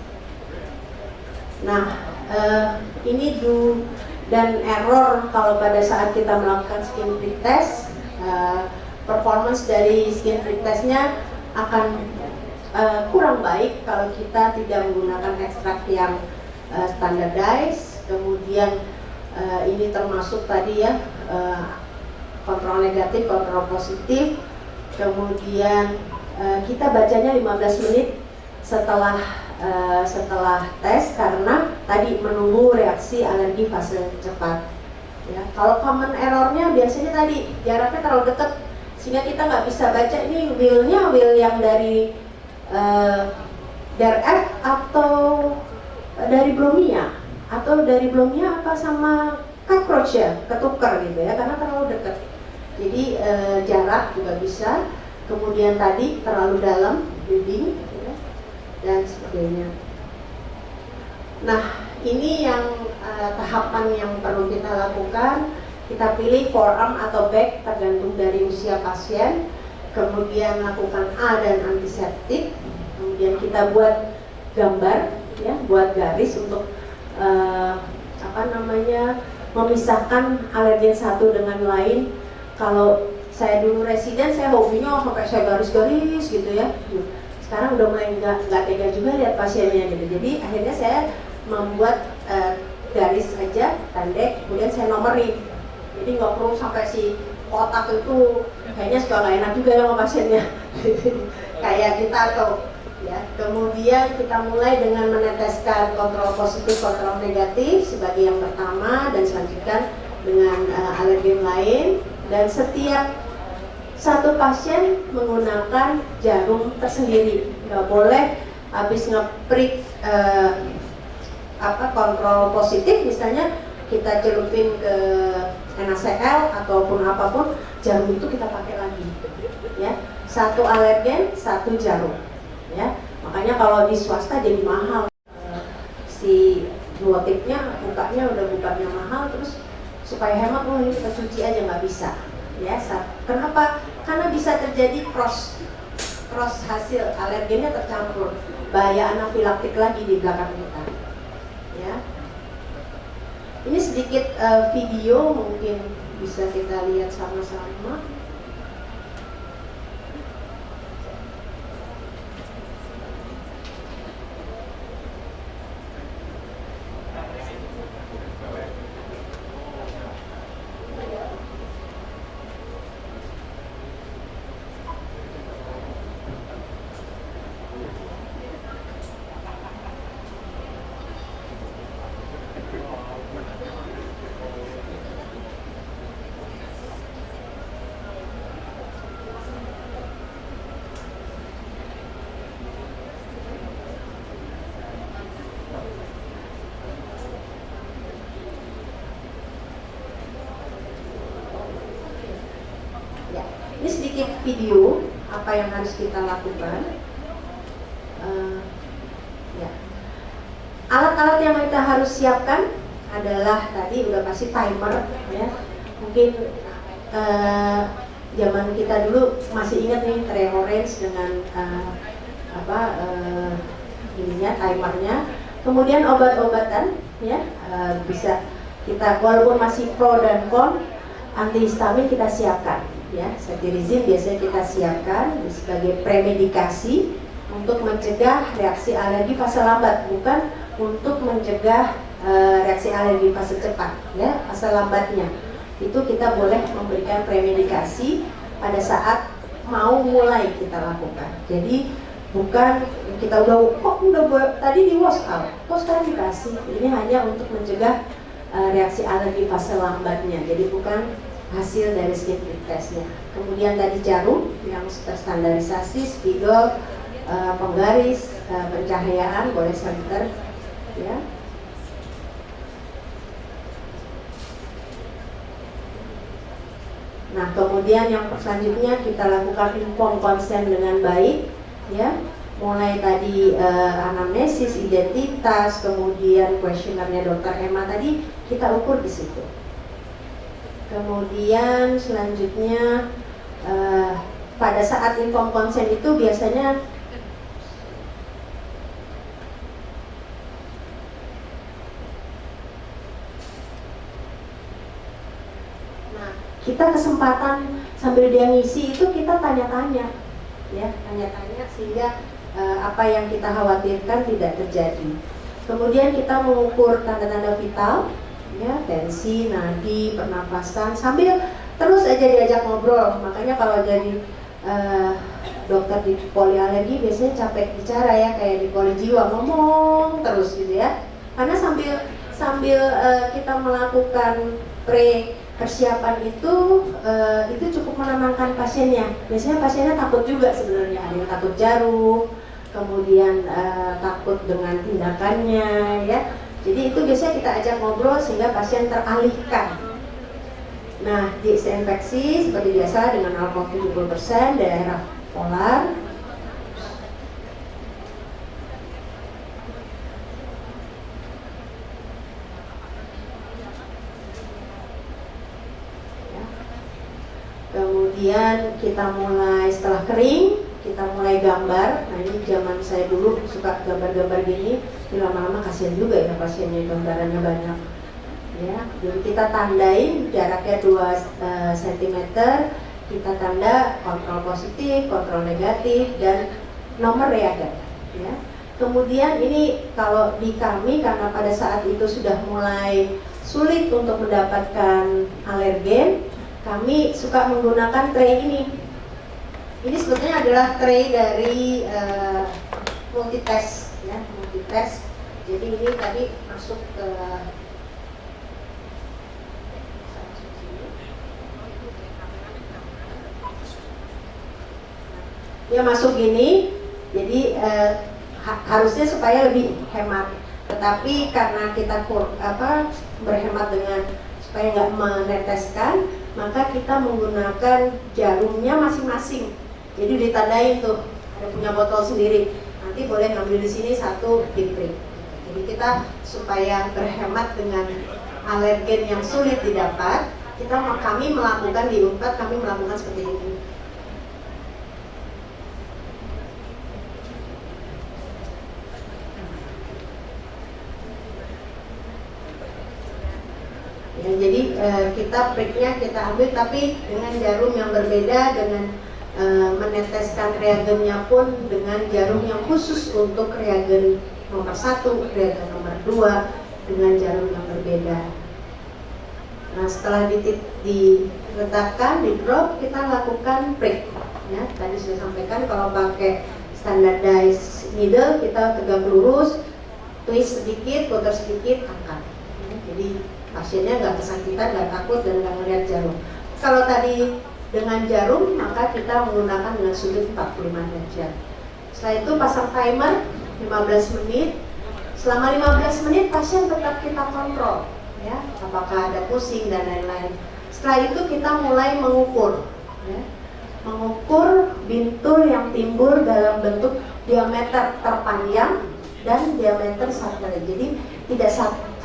Nah, ini do dan error kalau pada saat kita melakukan skin prick test, performance dari skin prick testnya akan kurang baik kalau kita tidak menggunakan ekstrak yang standardized. Kemudian ini termasuk tadi, ya, kontrol negatif, kontrol positif. Kemudian kita bacanya 15 menit setelah tes, karena tadi menunggu reaksi alergi fase cepat, ya. Kalau common errornya biasanya tadi jaraknya terlalu dekat, sehingga kita nggak bisa baca ini wheel-nya yang dari DRF atau dari Blomia, apa sama cockroach, ya, ketukar gitu, ya, karena terlalu dekat. Jadi jarak juga bisa. Kemudian tadi terlalu dalam bleeding, ya, dan sebagainya. Nah, ini yang tahapan yang perlu kita lakukan. Kita pilih forearm atau back tergantung dari usia pasien. Kemudian lakukan A dan antiseptik. Kemudian kita buat gambar, ya, buat garis untuk memisahkan alergen satu dengan lain. Kalau saya dulu residen, saya hobinya sampai saya garis-garis gitu, ya. Sekarang udah mulai nggak tega juga lihat pasiennya gitu. Jadi akhirnya saya membuat garis aja pendek, kemudian saya nomerin. Jadi nggak perlu sampai si kotak itu, kayaknya suka nggak enak juga sama pasiennya. Kayak kita atau, ya. Kemudian kita mulai dengan meneteskan kontrol positif, kontrol negatif sebagai yang pertama, dan selanjutnya dengan alergen lain. Dan setiap satu pasien menggunakan jarum tersendiri, nggak boleh habis nge-prick kontrol positif, misalnya kita celupin ke NaCl ataupun apapun, jarum itu kita pakai lagi, ya. Satu alergen, satu jarum, ya. Makanya kalau di swasta jadi mahal, si duotipnya bukanya mahal, terus supaya hemat, ini kita cuci aja, nggak bisa, ya. Kenapa? Karena bisa terjadi cross hasil, alergennya tercampur, bahaya anafilaktik lagi di belakang kita, ya. Ini sedikit video, mungkin bisa kita lihat sama-sama. Ini sedikit video apa yang harus kita lakukan. Ya. Alat-alat yang kita harus siapkan adalah tadi udah pasti timer, ya. Mungkin zaman kita dulu masih ingat nih tray orange dengan ininya timernya. Kemudian obat-obatan, ya, bisa kita walaupun masih pro dan con, antihistamin kita siapkan, ya. Cetirizine biasanya kita siapkan sebagai premedikasi untuk mencegah reaksi alergi fase lambat, bukan untuk mencegah reaksi alergi fase cepat, ya. Fase lambatnya itu kita boleh memberikan premedikasi pada saat mau mulai kita lakukan. Jadi bukan kita udah tadi di wash out, kok sekarang dikasih. Ini hanya untuk mencegah reaksi alergi fase lambatnya. Jadi bukan hasil dari skin prick testnya. Kemudian tadi jarum yang terstandarisasi, spidol, penggaris, pencahayaan boleh senter, ya. Nah, kemudian yang selanjutnya kita lakukan inform consent dengan baik, ya. Mulai tadi anamnesis, identitas, kemudian kuesionernya Dr. Emma tadi kita ukur di situ. Kemudian selanjutnya pada saat inform consent itu biasanya kita kesempatan sambil dia ngisi itu kita tanya-tanya, ya, tanya-tanya sehingga apa yang kita khawatirkan tidak terjadi. Kemudian kita mengukur tanda-tanda vital, ya, tensi, nadi, pernapasan, sambil terus aja diajak ngobrol. Makanya kalau jadi dokter di polialergi biasanya capek bicara, ya, kayak di poli jiwa ngomong terus gitu, ya. Karena sambil kita melakukan persiapan itu cukup menenangkan pasiennya. Biasanya pasiennya takut juga sebenarnya, ada yang takut jarum, kemudian takut dengan tindakannya, ya. Jadi itu biasanya kita ajak ngobrol sehingga pasien teralihkan. Nah, disinfeksi seperti biasa dengan alkohol 70%, daerah polar. Kemudian kita mulai setelah kering, kita mulai gambar. Nah, ini zaman saya dulu suka gambar-gambar gini, lama-lama kasihan juga ya pasiennya, gambarannya banyak, ya. Jadi kita tandain jaraknya 2 cm, kita tanda kontrol positif, kontrol negatif, dan nomor reagen, ya. Kemudian ini kalau di kami karena pada saat itu sudah mulai sulit untuk mendapatkan alergen, kami suka menggunakan tray ini. Ini sebetulnya adalah tray dari multitest, ya, multitest. Jadi ini tadi masuk ke dia masuk gini. Jadi harusnya supaya lebih hemat. Tetapi karena kita berhemat dengan supaya nggak meneteskan, maka kita menggunakan jarumnya masing-masing. Jadi ditandain tuh, ada punya botol sendiri. Nanti boleh ngambil di sini 1 prick. Jadi kita supaya berhemat dengan alergen yang sulit didapat, kami melakukan di Unpad, kami melakukan seperti ini. Ya, jadi kita pricknya kita ambil tapi dengan jarum yang berbeda, dengan meneteskan reagennya pun dengan jarum yang khusus untuk reagen nomor 1, reagen nomor 2 dengan jarum yang berbeda. Nah, setelah diletakkan di drop, kita lakukan prick, ya. Tadi sudah sampaikan kalau pakai standardized needle kita tegak lurus, twist sedikit, putar sedikit, angkat, ya. Jadi pasiennya nggak kesakitan, nggak takut, dan nggak ngeliat jarum. Kalau tadi dengan jarum, maka kita menggunakan dengan sudut 45 derajat. Setelah itu pasang timer 15 menit. Selama 15 menit pasien tetap kita kontrol, ya, apakah ada pusing dan lain-lain. Setelah itu kita mulai mengukur, ya. mengukur bintul yang timbul dalam bentuk diameter terpanjang dan diameter satelit. Jadi tidak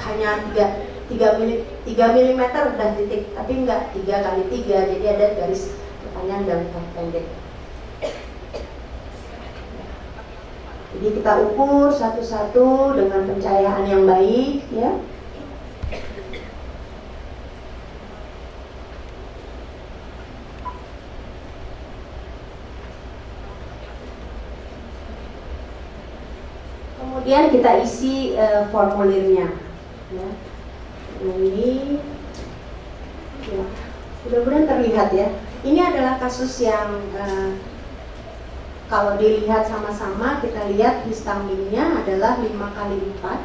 hanya 3 mm udah titik, tapi enggak 3 kali 3, jadi ada garis terpanjang dan terpendek. Jadi kita ukur satu-satu dengan pencahayaan yang baik, ya. Kemudian kita isi formulirnya, ya. Ini, ya, mudah-mudahan terlihat ya. Ini adalah kasus yang kalau dilihat sama-sama, kita lihat histaminnya adalah 5 kali 4.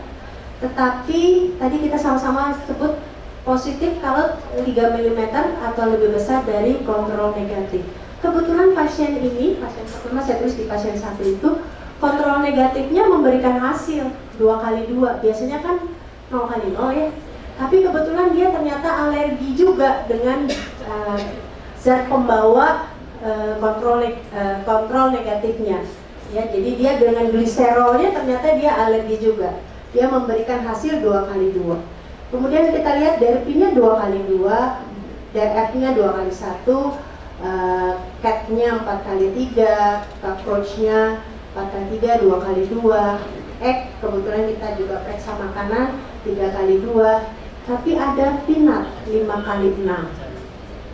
Tetapi tadi kita sama-sama sebut positif kalau 3 mm atau lebih besar dari kontrol negatif. Kebetulan pasien ini, pasien pertama saya tulis di pasien 1 itu, kontrol negatifnya memberikan hasil 2 kali 2. Biasanya kan 0 kali 0 ya. Tapi kebetulan dia ternyata alergi juga dengan zat pembawa kontrol negatifnya, ya. Jadi dia dengan gliserolnya ternyata dia alergi juga. Dia memberikan hasil 2 kali 2. Kemudian kita lihat DRP-nya 2 kali 2, DRF-nya 2 kali 1, CAT-nya 4 kali 3, cockroach-nya 4 kali 3, 2 kali 2, kebetulan kita juga periksa makanan 3 kali 2, tapi ada peanut 5 kali 6,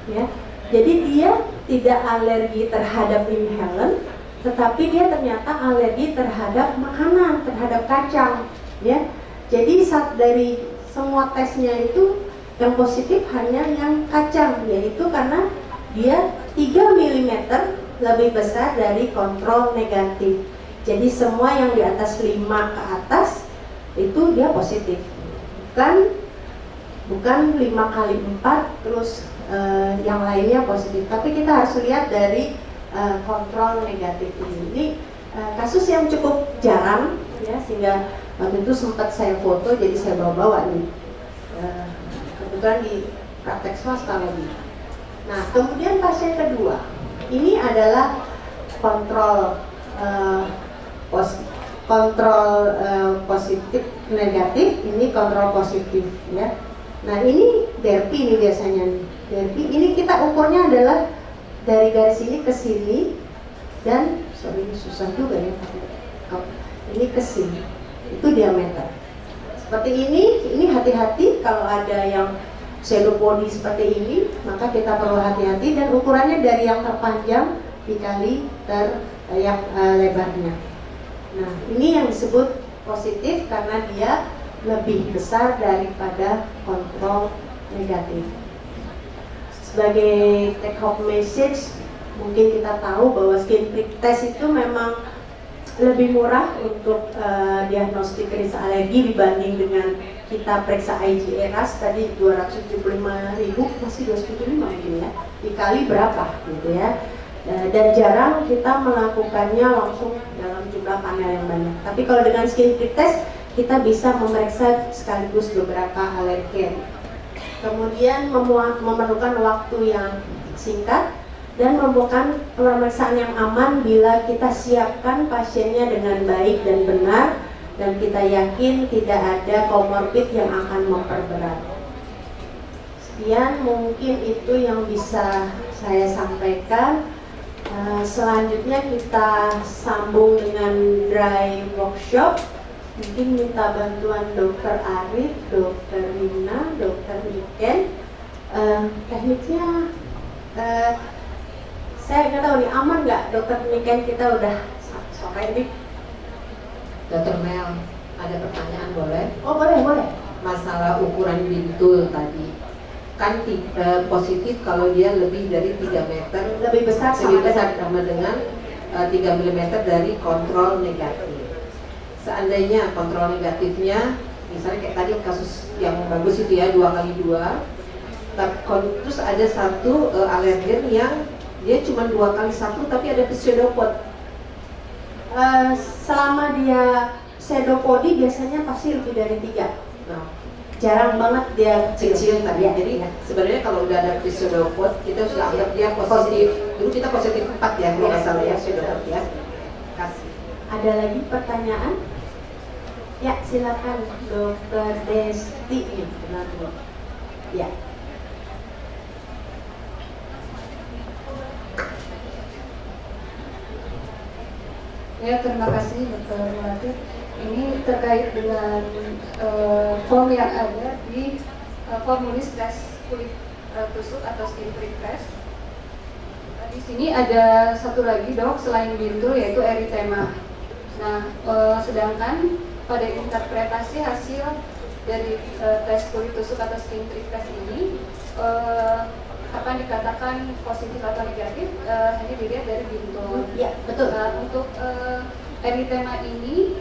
ya. Jadi dia tidak alergi terhadap inhalan, tetapi dia ternyata alergi terhadap makanan, terhadap kacang, ya. Jadi dari semua tesnya itu yang positif hanya yang kacang, yaitu karena dia 3 mm lebih besar dari kontrol negatif. Jadi semua yang di atas 5 ke atas itu dia positif, bukan 5 kali 4 terus yang lainnya positif. Tapi kita harus lihat dari kontrol negatif ini. Ini kasus yang cukup jarang, ya, sehingga waktu itu sempat saya foto, jadi saya bawa nih. Kebetulan di praktek swasta lagi. Nah, kemudian pasien kedua, ini adalah kontrol positif negatif, ini kontrol positif, ya. Nah, ini DRP ini biasanya nih. DRP ini kita ukurnya adalah dari garis ini ke sini dan ini susah juga ya. Ini ke sini. Itu diameter. Seperti ini hati-hati kalau ada yang pseudopodi seperti ini, maka kita perlu hati-hati dan ukurannya dari yang terpanjang dikali yang lebarnya. Nah, ini yang disebut positif karena dia lebih besar daripada kontrol negatif. Sebagai take home message, mungkin kita tahu bahwa skin prick test itu memang lebih murah untuk diagnostik ris alergi dibanding dengan kita periksa IgE-RAS tadi 275.000, masih 275 mungkin ya, dikali berapa gitu ya. Dan jarang kita melakukannya langsung dalam jumlah panel yang banyak. Tapi kalau dengan skin prick test kita bisa memeriksa sekaligus beberapa alergen. Kemudian memerlukan waktu yang singkat dan memerlukan pemeriksaan yang aman bila kita siapkan pasiennya dengan baik dan benar dan kita yakin tidak ada komorbid yang akan memperberat. Sekian mungkin itu yang bisa saya sampaikan. Selanjutnya kita sambung dengan dry workshop. Mungkin minta bantuan Dr. Arif, Dr. Rina, Dr. Niken. Tekniknya saya nggak tahu nih, aman nggak Dr. Niken, kita udah sore ini. Dr. Mel, ada pertanyaan boleh? Oh boleh. Masalah ukuran bintul tadi kan positif kalau dia lebih dari 3 meter, Lebih besar sama dengan 3 mm dari kontrol negatif. Seandainya kontrol negatifnya, misalnya kayak tadi kasus yang bagus itu ya 2 kali 2, terus ada satu alergen yang dia cuma 2 kali 1 tapi ada pseudopod. Selama dia pseudopodi biasanya pasti lebih dari 3. Nah, jarang banget dia kecil tadi. Ya, Jadi ya. sebenarnya kalau udah ada pseudopod kita sudah anggap dia positif. Dulu kita positif 4 ya kalau nggak salah ya pseudopod ya. Kasih. Ada lagi pertanyaan? Ya, silakan Dokter Desti. Benar, Bu. Ya. Ya, terima kasih Dr. Latif. Ini terkait dengan form yang ada di formulir tes kulit tusuk atau skin prick test. Di sini ada satu lagi dok selain bintul yaitu eritema. Nah, sedangkan pada interpretasi hasil dari tes kulit tusuk atau skin prick test ini akan dikatakan positif atau negatif hanya dilihat dari bintul. Ya, betul. Nah, untuk eritema ini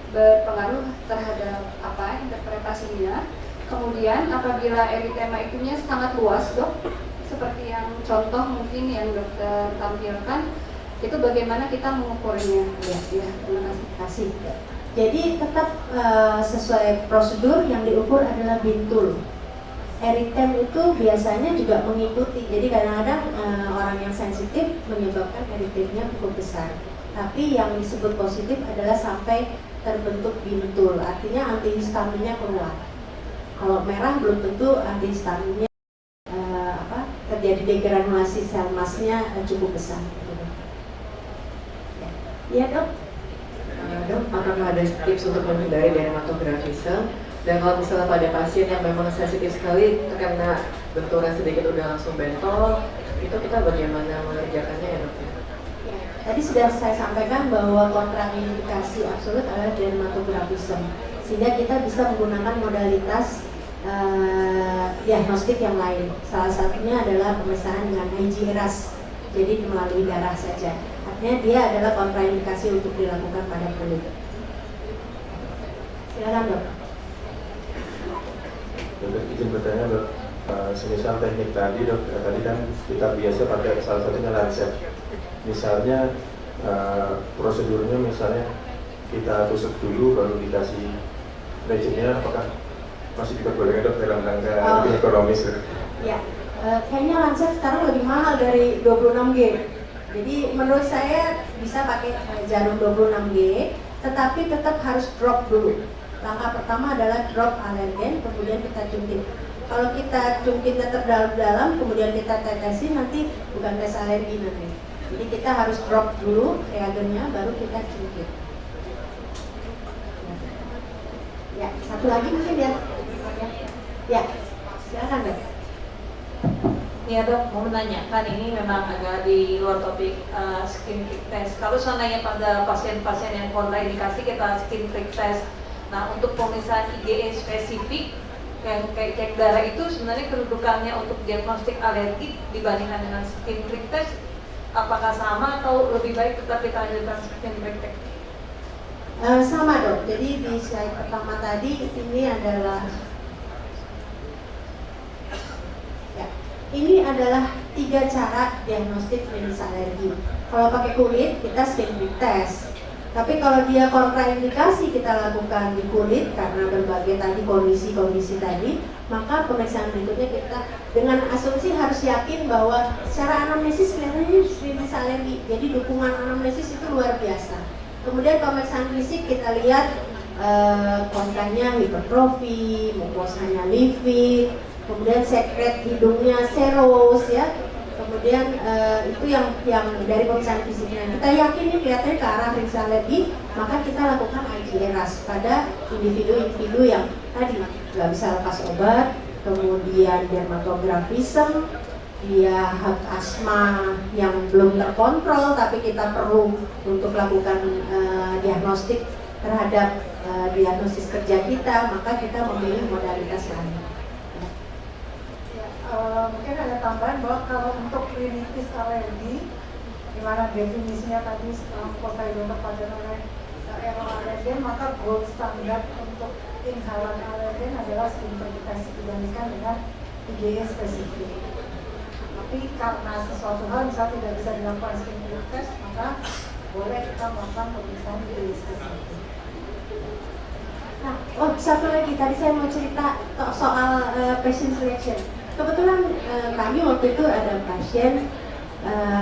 berpengaruh terhadap apa interpretasinya. Kemudian apabila eritema itunya sangat luas dok, seperti yang contoh mungkin yang dokter tampilkan, itu bagaimana kita mengukurnya? Ya, terima kasih. Jadi tetap sesuai prosedur yang diukur adalah bintul. Eritem itu biasanya juga mengikuti, jadi kadang-kadang orang yang sensitif menyebabkan eritemnya cukup besar. Tapi yang disebut positif adalah sampai terbentuk bintul, artinya antihistaminnya keluar. Kalau merah belum tentu antihistaminnya terjadi degranulasi sel masnya cukup besar. Ya dok. Dok, apakah ada tips untuk menghindari dermatografisme? Dan kalau misalnya pada pasien yang memang sensitif sekali terkena benturan sedikit udah langsung bentol, itu kita bagaimana mengerjakannya ya dok? Tadi sudah saya sampaikan bahwa kontraindikasi absolut adalah dermatografisme, sehingga kita bisa menggunakan modalitas diagnostik yang lain. Salah satunya adalah pemeriksaan dengan IgRAS, jadi melalui darah saja. Artinya dia adalah kontraindikasi untuk dilakukan pada kulit. Silakan dok. Dokter izin bertanya dok, semisal teknik tadi dok, tadi kan kita biasa pakai salah satunya lancet. Misalnya prosedurnya misalnya kita tusuk dulu baru dikasih regennya, apakah masih diperbolehkan dok dalam rangka lebih ekonomis? Ya, kayaknya lancet sekarang lebih mahal dari 26G. Jadi menurut saya bisa pakai jarum 26G, tetapi tetap harus drop dulu. Langkah pertama adalah drop alergen, kemudian kita cungkit. Kalau kita cungkitnya terdalam-dalam, kemudian kita tetesin, nanti bukan tes alergi nanti. Jadi kita harus drop dulu reagennya, baru kita cungkit. Ya, satu lagi mungkin ya. Ya, silakan dok. Ya dok, mau menanyakan, ini memang agak di luar topik skin prick test. Kalau seandainya pada pasien-pasien yang kontraindikasi kita skin prick test, nah untuk pemeriksaan IgE spesifik yang kayak cek darah itu sebenarnya kedudukannya untuk diagnostik alergi dibandingkan dengan skin prick test, apakah sama atau lebih baik tetap kita lanjutkan skin prick test? Sama dok, jadi di slide pertama tadi ini adalah ini adalah 3 cara diagnostik jenis alergi. Kalau pakai kulit kita skin prick test. Tapi kalau dia kontraindikasi kita lakukan di kulit karena berbagai tadi kondisi-kondisi tadi, maka pemeriksaan berikutnya kita dengan asumsi harus yakin bahwa secara anamnesis kelihatannya jenis alergi. Jadi dukungan anamnesis itu luar biasa. Kemudian pemeriksaan fisik kita lihat kontennya hipertrofi, mukosanya livid, kemudian sekret hidungnya seros ya. Kemudian itu yang dari pemeriksaan fisiknya. Kita yakin ini kelihatannya ke arah periksa alergi, maka kita lakukan IgRAS pada individu-individu yang tadi nggak bisa lepas obat, kemudian dermatografisme, dia asma yang belum terkontrol, tapi kita perlu untuk lakukan diagnostik terhadap diagnosis kerja kita, maka kita memilih modalitas lain. Mungkin ada tambahan bahwa kalau untuk rinitis alergi, di mana definisinya tadi setelah Poseidon terpadan oleh error alergen, maka gold standar untuk inhalan alergen adalah skin prick test dibandingkan dengan IgE spesifik. Tapi karena sesuatu hal misalnya tidak bisa dilakukan skin prick test, maka boleh kita melakukan pemeriksaan IgE spesifik. Nah, oh satu lagi tadi saya mau cerita soal patient selection. Kebetulan kami waktu itu ada pasien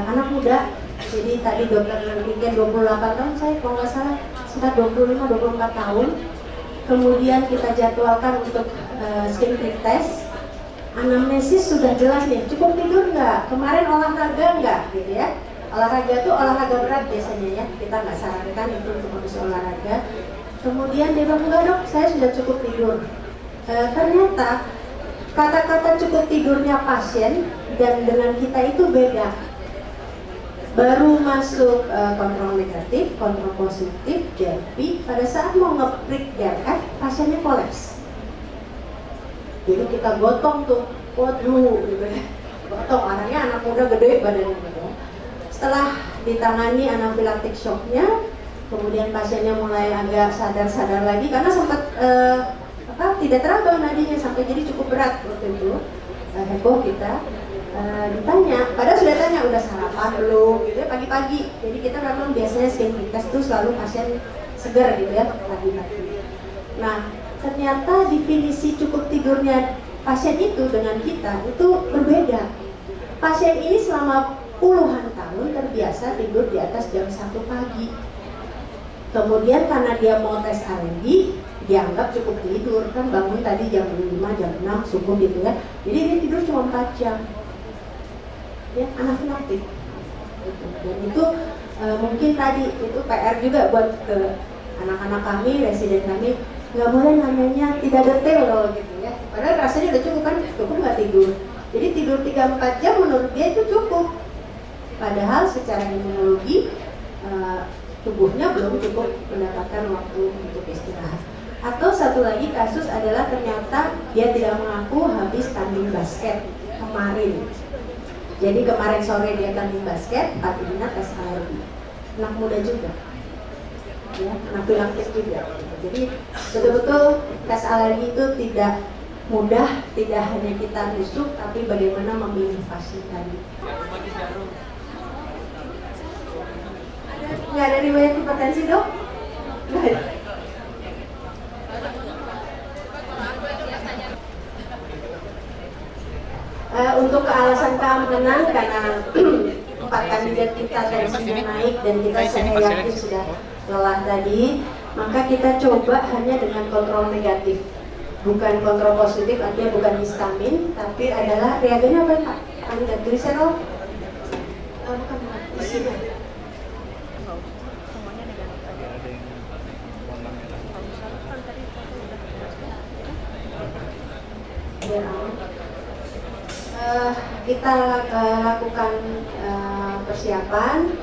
anak muda. Jadi tadi dokter bikin 28 tahun, saya kalau nggak salah sekitar 25-24 tahun. Kemudian kita jadwalkan untuk skin prick test. Anamnesis sudah jelas nih, cukup tidur nggak? Kemarin olahraga nggak? Gitu ya. Olahraga tuh olahraga berat biasanya ya, kita nggak sarankan itu untuk habis olahraga. Kemudian dia bilang, enggak dok, saya sudah cukup tidur. Ternyata kata-kata cukup tidurnya pasien dan dengan kita itu beda. Baru masuk kontrol negatif, kontrol positif, jadi pada saat mau nge-prick DRF, pasiennya kolaps. Jadi kita gotong tuh, waduh gitu ya. Gotong, orangnya anak muda gede badannya gitu. Setelah ditangani anafilaktik shocknya, kemudian pasiennya mulai agak sadar-sadar lagi karena sempat tidak teraba nadinya sampai jadi cukup berat waktu itu. Heboh kita. Ditanya, padahal sudah tanya udah sarapan belum gitu ya pagi-pagi. Jadi kita memang biasanya skin prick test tuh selalu pasien segar gitu ya pagi-pagi. Nah, ternyata definisi cukup tidurnya pasien itu dengan kita itu berbeda. Pasien ini selama puluhan tahun terbiasa tidur di atas jam 1 pagi. Kemudian karena dia mau tes alergi, dianggap cukup tidur, kan bangun tadi jam 5, jam 6 subuh gitu ya. Jadi dia tidur cuma 4 jam. Ya, anafilaktik. Dan itu mungkin tadi itu PR juga buat ke anak-anak kami, residen kami, nggak boleh nanyanya tidak detail loh gitu ya. Padahal rasanya udah cukup kan, cukup nggak tidur. Jadi tidur 3-4 jam menurut dia itu cukup. Padahal secara imunologi tubuhnya belum cukup mendapatkan waktu untuk istirahat. Atau satu lagi kasus adalah ternyata dia tidak mengaku habis tanding basket kemarin. Jadi kemarin sore dia tanding basket, paginya tes alergi. Anak muda juga, ya, anafilaktik juga. Jadi betul-betul tes alergi itu tidak mudah, tidak hanya kita tusuk, tapi bagaimana memilih pasien tadi. Nggak ada riwayat hipertensi dok? Nggak ada. Untuk alasan keamanan karena 4 kandidat kita tensinya naik dan kita yakin sudah lelah tadi, maka kita coba hanya dengan kontrol negatif, bukan kontrol positif, artinya bukan histamin, tapi adalah reagennya apa Pak? Kandidat gliserol? Bukan, isinya. Kita lakukan persiapan,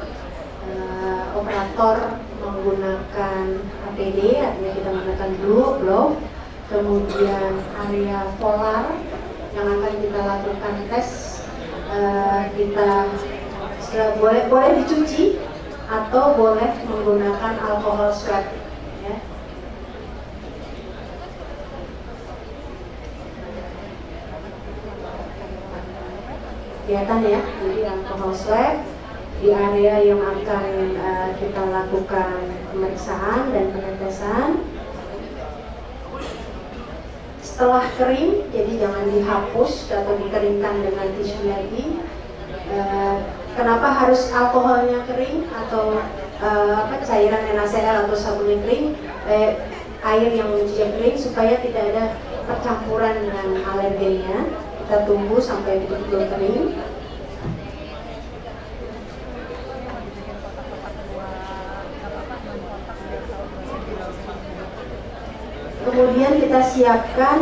operator menggunakan APD, artinya kita menggunakan glove, kemudian area polar yang akan kita lakukan tes. Kita boleh dicuci atau boleh menggunakan alkohol swab. Ya. Kelihatan ya, jadi alkohol swab di area yang akan kita lakukan pemeriksaan dan penetesan. Setelah kering, jadi jangan dihapus atau dikeringkan dengan tisu lagi. Kenapa harus alkoholnya kering atau cairan NaCl atau sabunnya kering, air yang mencuci kering supaya tidak ada percampuran dengan alergennya. Kita tunggu sampai betul-betul kering. Kemudian kita siapkan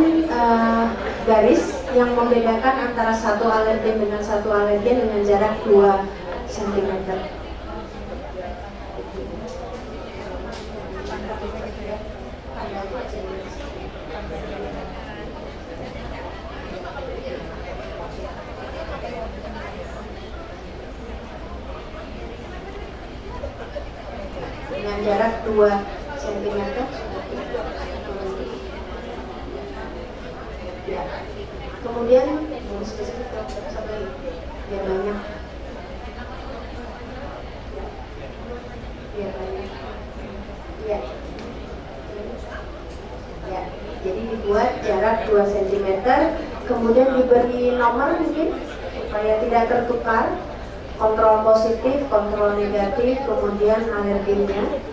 garis yang membedakan antara satu alergen dengan satu alergen dengan jarak 2 cm. Dengan jarak 2 cm. Ya. Kemudian spesifik sampai biar banyak. Biar banyak. Ya. berat 2 cm, kemudian diberi nomor mungkin supaya tidak tertukar, kontrol positif, kontrol negatif, kemudian alergennya.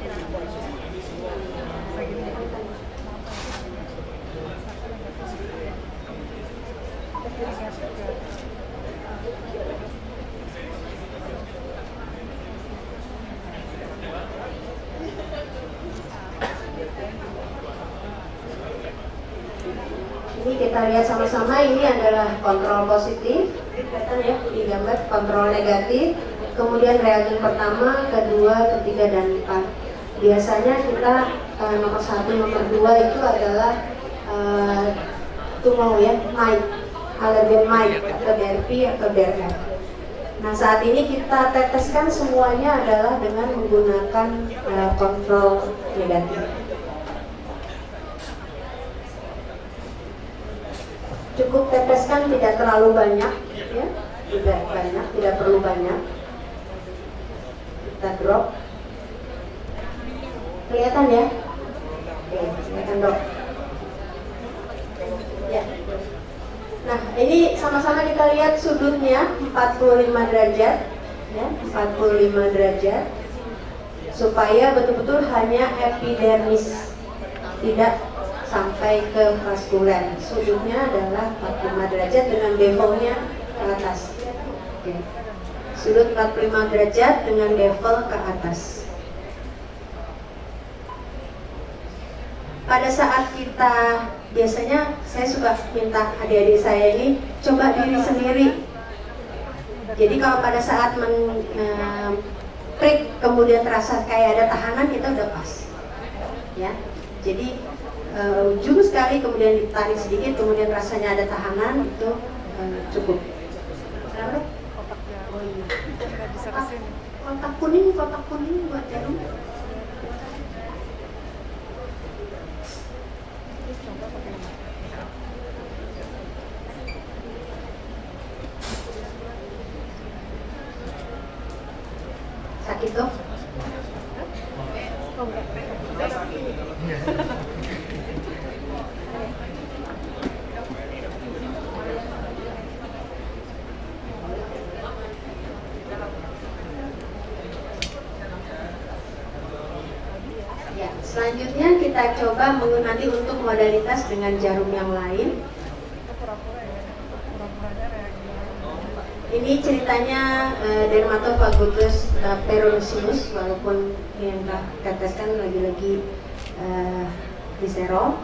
Ini kita lihat sama-sama, ini adalah kontrol positif, kelihatan ya di gambar, kontrol negatif, kemudian reagen pertama, kedua, ketiga, dan 4. Biasanya kita nomor 1, nomor 2 itu adalah tumor ya, MAID, alergen MAID atau DRP atau DRF. Nah saat ini kita teteskan semuanya adalah dengan menggunakan kontrol negatif. Cukup teteskan, tidak terlalu banyak, ya, tidak banyak, tidak perlu banyak. Kita drop. Kelihatan ya? Oke, kelihatan dok. Ya. Nah, ini sama-sama kita lihat sudutnya 45 derajat, ya, 45 derajat, supaya betul-betul hanya epidermis, tidak sampai ke vaskuler. Sudutnya adalah 45 derajat dengan bevelnya ke atas. Oke. Sudut 45 derajat dengan bevel ke atas. Pada saat kita, biasanya saya suka minta adik-adik saya ini coba diri sendiri. Jadi kalau pada saat prik kemudian terasa kayak ada tahanan, kita udah pas. Ya. Jadi ujung sekali kemudian ditarik sedikit, kemudian rasanya ada tahanan, itu cukup. Kenapa? Oh iya. Kotak kuning buat jarum. Sakit dok? Oh enggak. Selanjutnya kita coba nanti untuk modalitas dengan jarum yang lain. Ini ceritanya dermatofagus peronosinus, walaupun yang kita teteskan lagi-lagi glycerol.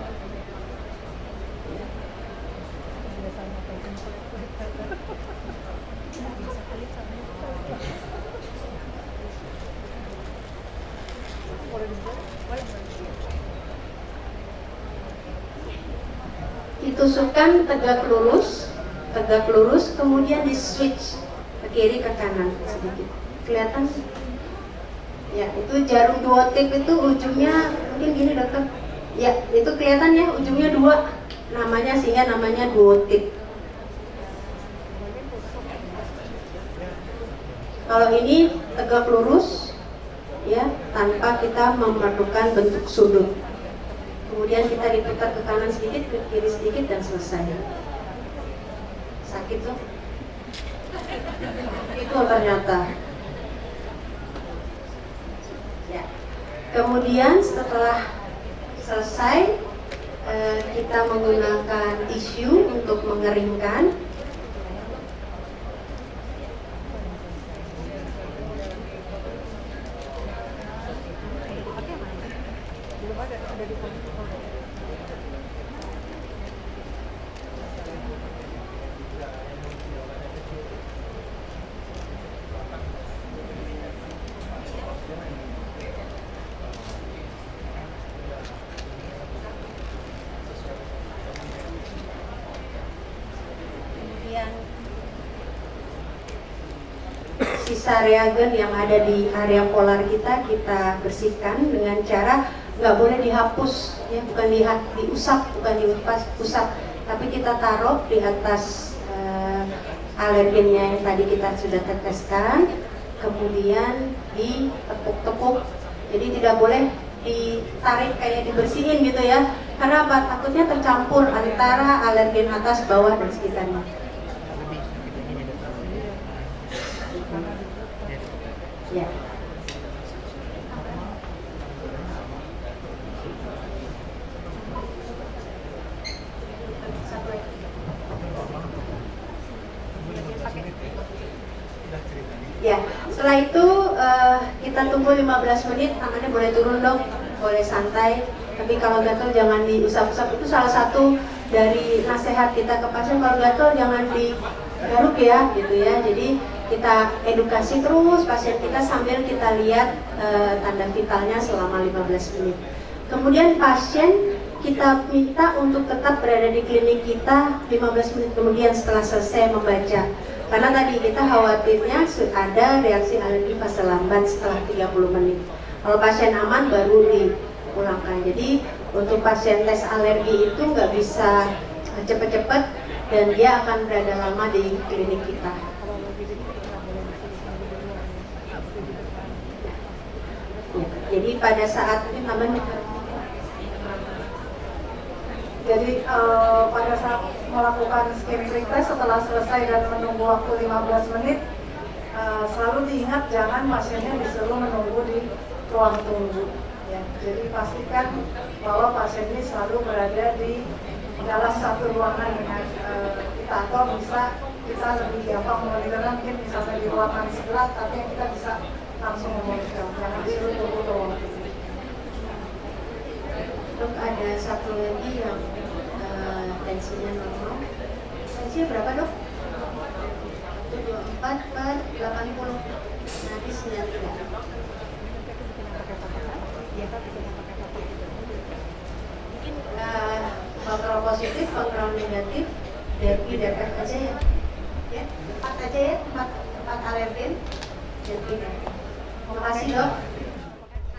Ditusukkan tegak lurus, kemudian di switch ke kiri ke kanan sedikit. Kelihatan? Ya, itu jarum duotip itu ujungnya mungkin gini dokter. Ya, itu kelihatan ya, ujungnya 2. Namanya sehingga namanya duotip. Kalau ini tegak lurus, ya, tanpa kita memerlukan bentuk sudut. Kemudian kita diputar ke kanan sedikit, ke kiri sedikit, dan selesai. Sakit tuh? Itu ternyata. Ya. Kemudian setelah selesai, kita menggunakan tisu untuk mengeringkan. Sisa reagen yang ada di area polar kita bersihkan dengan cara nggak boleh dihapus, ya, bukan diusap, bukan diusap, tapi kita taruh di atas alergennya yang tadi kita sudah teteskan, kemudian ditekuk-tekuk. Jadi tidak boleh ditarik kayak dibersihin gitu ya, Karena apa? Takutnya tercampur antara alergen atas, bawah, dan sekitarnya. Ya. Ya, setelah itu kita tunggu 15 menit, tangannya boleh turun dong, boleh santai. Tapi kalau gatal jangan diusap-usap, itu salah satu dari nasihat kita ke pasien, kalau gatal jangan digaruk ya, gitu ya. Jadi kita edukasi terus pasien kita sambil kita lihat tanda vitalnya selama 15 menit. Kemudian pasien kita minta untuk tetap berada di klinik kita 15 menit kemudian setelah selesai membaca. Karena tadi kita khawatirnya ada reaksi alergi fase lambat setelah 30 menit. Kalau pasien aman baru dipulangkan. Jadi untuk pasien tes alergi itu nggak bisa cepet-cepet dan dia akan berada lama di klinik kita. Jadi pada saat ini namanya pada saat melakukan skin prick test setelah selesai dan menunggu waktu 15 menit, selalu diingat jangan pasiennya disuruh menunggu di ruang tunggu. Ya, jadi pastikan bahwa pasien ini selalu berada di dalam satu ruangan dengan kita, atau bisa kita lebih gampang memonitornya mungkin misalnya di ruangan sebelah, tapi kita bisa langsung memonitor, jangan disuruh tunggu ke ruang tunggu. Dok, ada satu lagi yang tensinya normal. Tensinya berapa dok? 24 per 80. Nanti 93. Ya. Mungkin kontrol positif, kontrol negatif, DRI, DPF aja ya. Ya, 4 aja ya, 4 alergen. DRI. Terima kasih dok.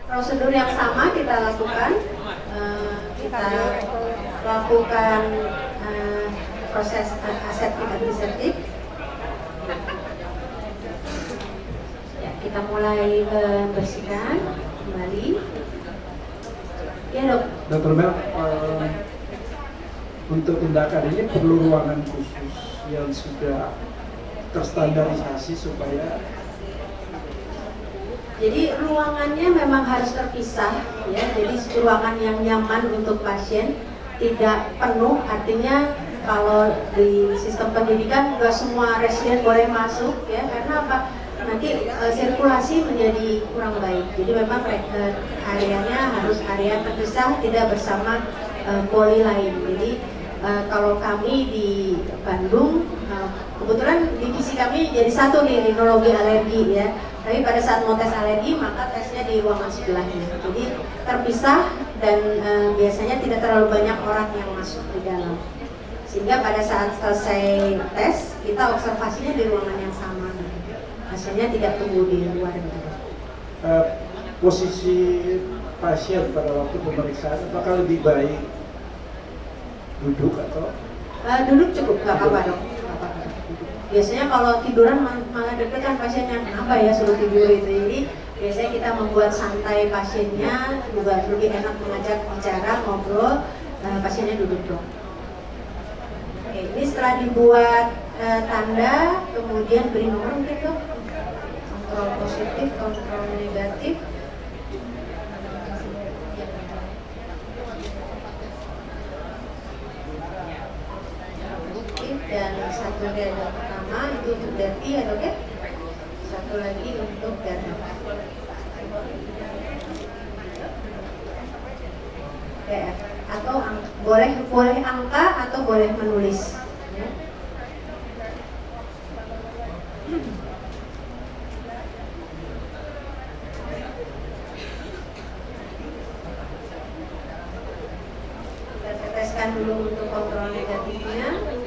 Prosedur yang sama kita lakukan. Kita lakukan proses aseptik antiseptik. Ya, kita mulai bersihkan kembali. Ya dok. Dr. Mel, untuk tindakan ini perlu ruangan khusus yang sudah terstandarisasi supaya. Jadi ruangannya memang harus terpisah ya. Jadi ruangan yang nyaman untuk pasien, tidak penuh. Artinya kalau di sistem pendidikan nggak semua residen boleh masuk ya, karena apa? Nanti sirkulasi menjadi kurang baik. Jadi memang areanya harus area terpisah, tidak bersama poli lain. Jadi kalau kami di Bandung, kebetulan divisi kami jadi satu nih, rinologi alergi ya. Tapi pada saat mau tes alergi maka tesnya di ruangan sebelahnya. Jadi terpisah dan biasanya tidak terlalu banyak orang yang masuk di dalam. Sehingga pada saat selesai tes kita observasinya di ruangan yang sama. Hasilnya tidak tunggu di luar. Posisi pasien pada waktu pemeriksaan apakah lebih baik duduk atau? Duduk cukup, nggak apa-apa dok. Biasanya kalau tiduran malah deg-degan pasiennya, kenapa ya suruh tidur itu. Jadi biasanya kita membuat santai pasiennya, juga lebih enak mengajak bicara, ngobrol, pasiennya duduk dong. Oke, ini setelah dibuat tanda, kemudian beri nomor mungkin dok. Kontrol positif, kontrol negatif. Dan satu dada pertama itu untuk DRI ya dok ya, satu lagi untuk dada DF, atau boleh angka atau boleh menulis ya. Kita teteskan dulu untuk kontrol negatifnya.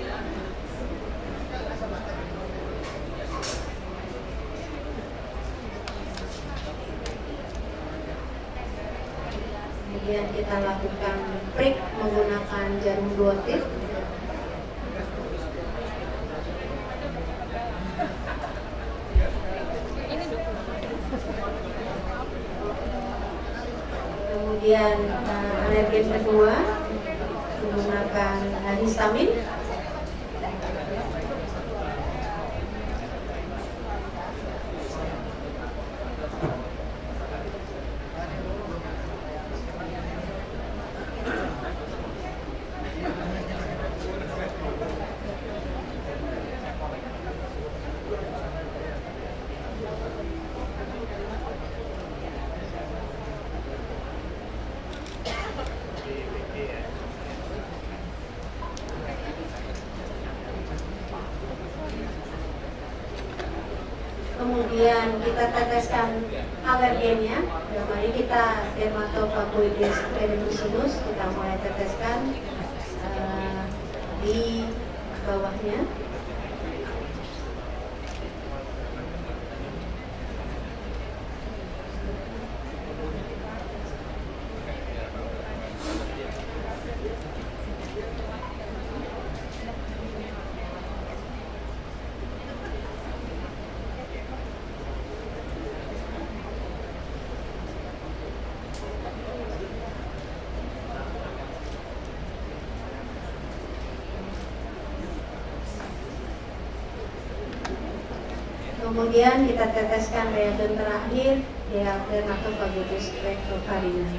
Kemudian kita lakukan prick menggunakan jarum 2 tip. Kemudian alergen kedua. menggunakan histamin. Kemudian kita teteskan alergennya. Mari kita dermatofagoides erythrosinus kita mulai teteskan di bawahnya. Kemudian kita teteskan reagen terakhir di dermatofagoides rectofarina.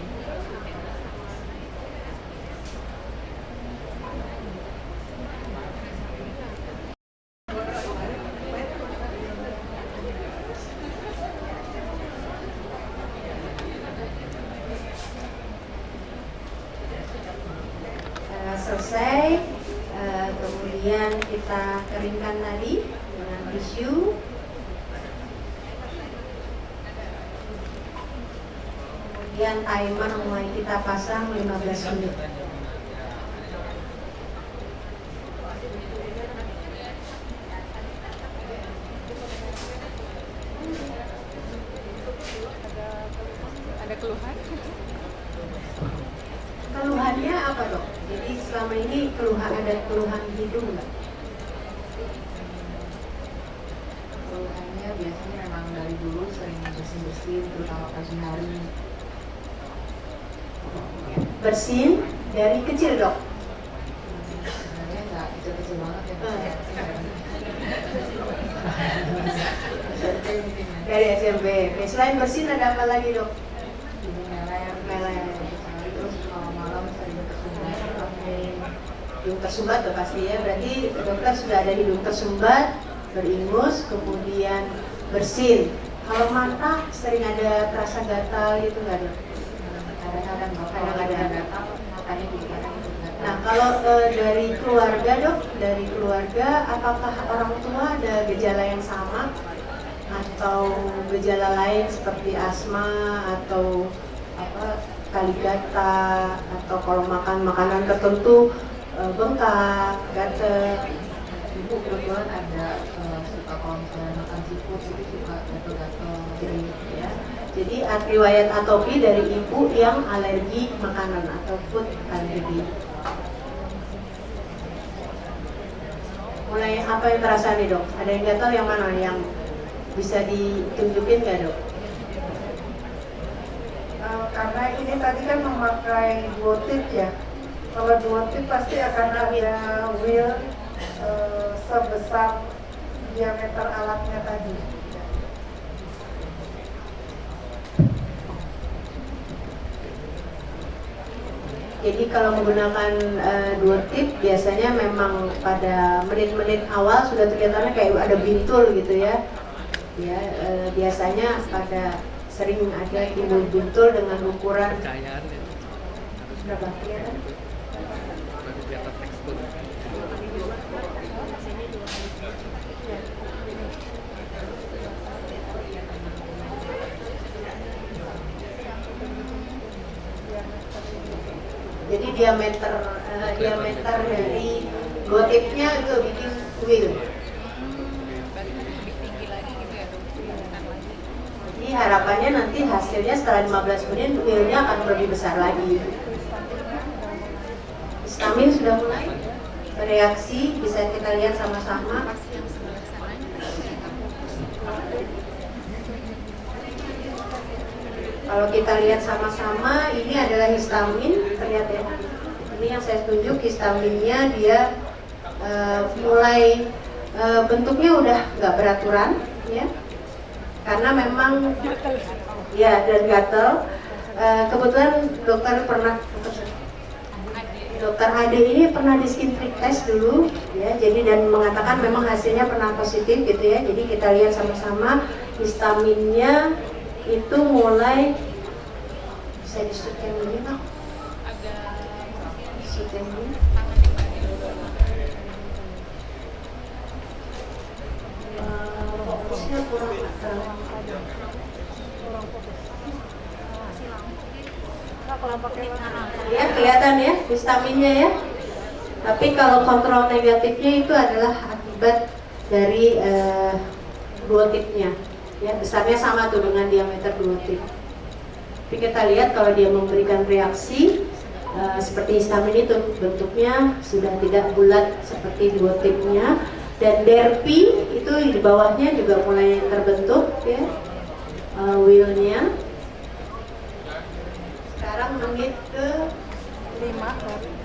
Selesai, kemudian kita keringkan tadi dengan tisu. Kemudian timer mulai kita pasang 15 menit. Ada keluhan? Keluhannya apa dok? Jadi selama ini ada keluhan hidung nggak? Keluhannya biasanya memang dari dulu sering bersin-bersin, terutama pagi hari. Bersin dari kecil dok? Sebenarnya nggak kecil-kecil banget ya. Dari SMP. Oke, selain bersin ada apa lagi dok? Hidung meler, terus kalau malam sering tersumbat. Oke. Hidung tersumbat tuh pasti ya. Berarti dokter sudah ada hidung tersumbat, beringus, kemudian bersin. Kalau mata sering ada terasa gatal gitu nggak dok? Kadang-kadang gatal, matanya juga kadang ikut gatal. Nah kalau dari keluarga dok, dari keluarga apakah orang tua ada gejala yang sama atau gejala lain seperti asma atau kaligata atau kalau makan makanan tertentu bengkak, gatel? Ibu kebetulan ada suka kalau misalnya makan seafood itu suka gatal-gatal. Ya. Jadi riwayat atopi dari ibu yang alergi makanan atau food alergi. Mulai apa yang terasa nih dok? Ada yang gatal yang mana? Yang bisa ditunjukin nggak dok? Karena ini tadi kan memakai duotip ya. Kalau duotip pasti akan ada wheel sebesar diameter alatnya tadi. Jadi kalau menggunakan duotip biasanya memang pada menit-menit awal sudah kelihatannya kayak ada bintul gitu ya. Ya biasanya pada sering ada timbul bintul dengan ukuran berapa? Jadi diameter dari duotipnya itu bikin wheel. Jadi harapannya nanti hasilnya setelah 15 menit wheelnya akan lebih besar lagi. Histamin sudah mulai bereaksi, bisa kita lihat sama-sama. Kalau kita lihat sama-sama, ini adalah histamin, terlihat ya. Ini yang saya tunjuk histaminnya dia mulai bentuknya udah nggak beraturan, ya, karena memang ya dan gatel. Kebetulan dokter Ade ini pernah di skin prick test dulu, ya, jadi dan mengatakan memang hasilnya pernah positif gitu ya. Jadi kita lihat sama-sama histaminnya itu mulai bisa di-scan ini, Pak. Di-scan ini. Fokusnya kurang ya, kelihatan ya histaminnya ya. Tapi kalau kontrol negatifnya itu adalah akibat dari duotipnya. Ya, besarnya sama tuh dengan diameter duotip. Tapi kita lihat kalau dia memberikan reaksi seperti histamin itu, bentuknya sudah tidak bulat seperti duotipnya, dan derpi itu di bawahnya juga mulai terbentuk ya, wheel-nya. Sekarang menit ke 5,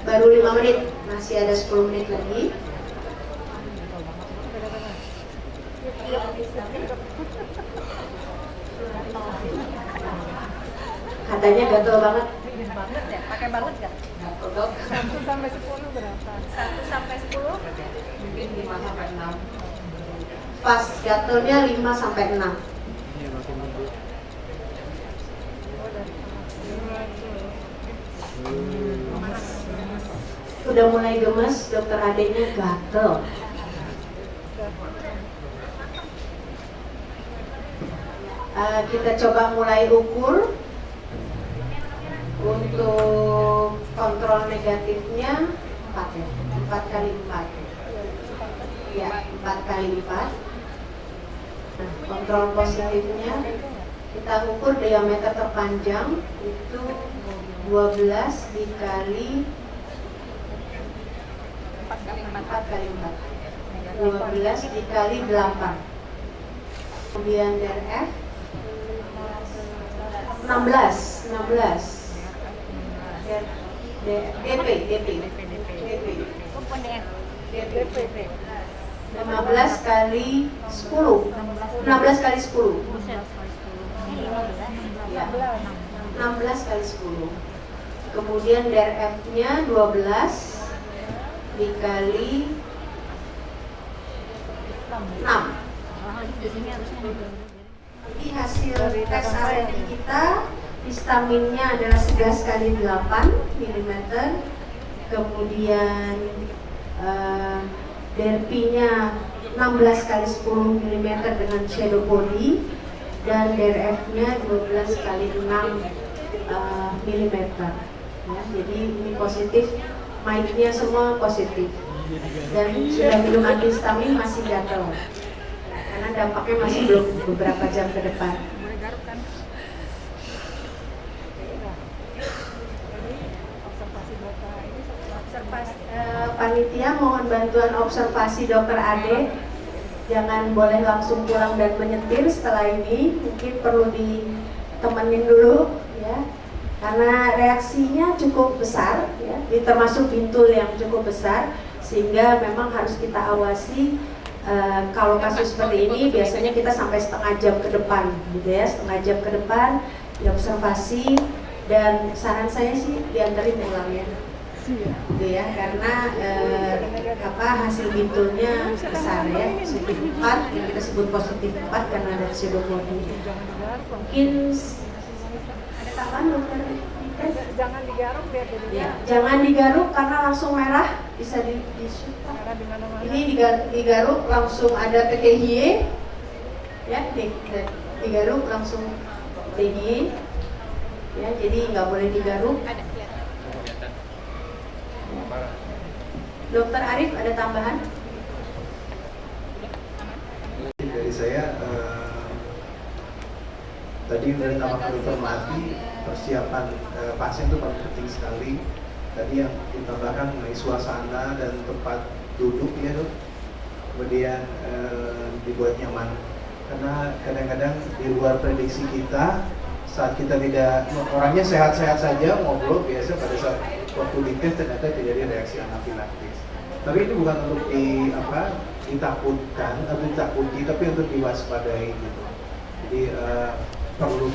baru 5 menit, masih ada 10 menit lagi. Katanya gatel banget. Pakai banget nggak? Gatel dok. 1 sampai 10 berapa? 1 sampai 10? Mungkin 5 sampai 6. Pas gatelnya 5 sampai 6. Udah mulai gemes, dokter adiknya gatel. Kita coba mulai ukur. Untuk kontrol negatifnya 4 ya, 4 kali 4 ya, 4 kali 4. Nah, kontrol positifnya kita ukur diameter terpanjang itu 12 dikali 4 kali 4, 12 dikali 8. Kemudian DRF 16 DP 15 kali 10, 16 kali 10 ya, 16 kali 10. Kemudian DRF nya 12 dikali 6. Jadi hasil tes alergi kita, histaminnya adalah 11 kali 8 mm, kemudian derpinya 16 kali 10 mm dengan shadow body, dan DRF-nya 12 kali 6 mm. Ya, jadi ini positif, mic-nya semua positif, dan sudah minum antihistamin masih gatal karena dampaknya masih belum beberapa jam ke depan. Panitia mohon bantuan observasi dokter Ade, jangan boleh langsung pulang dan menyetir setelah ini, mungkin perlu ditemenin dulu ya, karena reaksinya cukup besar ya, termasuk bintul yang cukup besar, sehingga memang harus kita awasi. Kalau kasus seperti ini biasanya kita sampai setengah jam ke depan gitu ya, setengah jam ke depan diobservasi, dan saran saya sih diantarin pulang ya. Gitu ya, karena hasil bintulnya besar ya, positif 4, yang kita sebut positif 4 karena ada pseudopodi. Mungkin ada tambahan dokter? Jangan digaruk biar ya, jangan digaruk karena langsung merah, bisa di ini digaruk langsung ada PTHY ya, digaruk langsung PTHY ya, jadi nggak boleh digaruk. Dokter Arif ada tambahan? Dari saya tadi dari Taman Informasi persiapan pasien itu paling penting sekali. Tadi yang ditambahkan mengenai suasana dan tempat duduk ya dok, kemudian dibuat nyaman, karena kadang-kadang di luar prediksi kita saat kita tidak, orangnya sehat-sehat saja ngobrol biasa pada saat waktu dites ternyata terjadi reaksi anafilaksis. Tapi itu bukan untuk ditakutkan atau ditakuti, tapi untuk diwaspadai gitu. Jadi perlu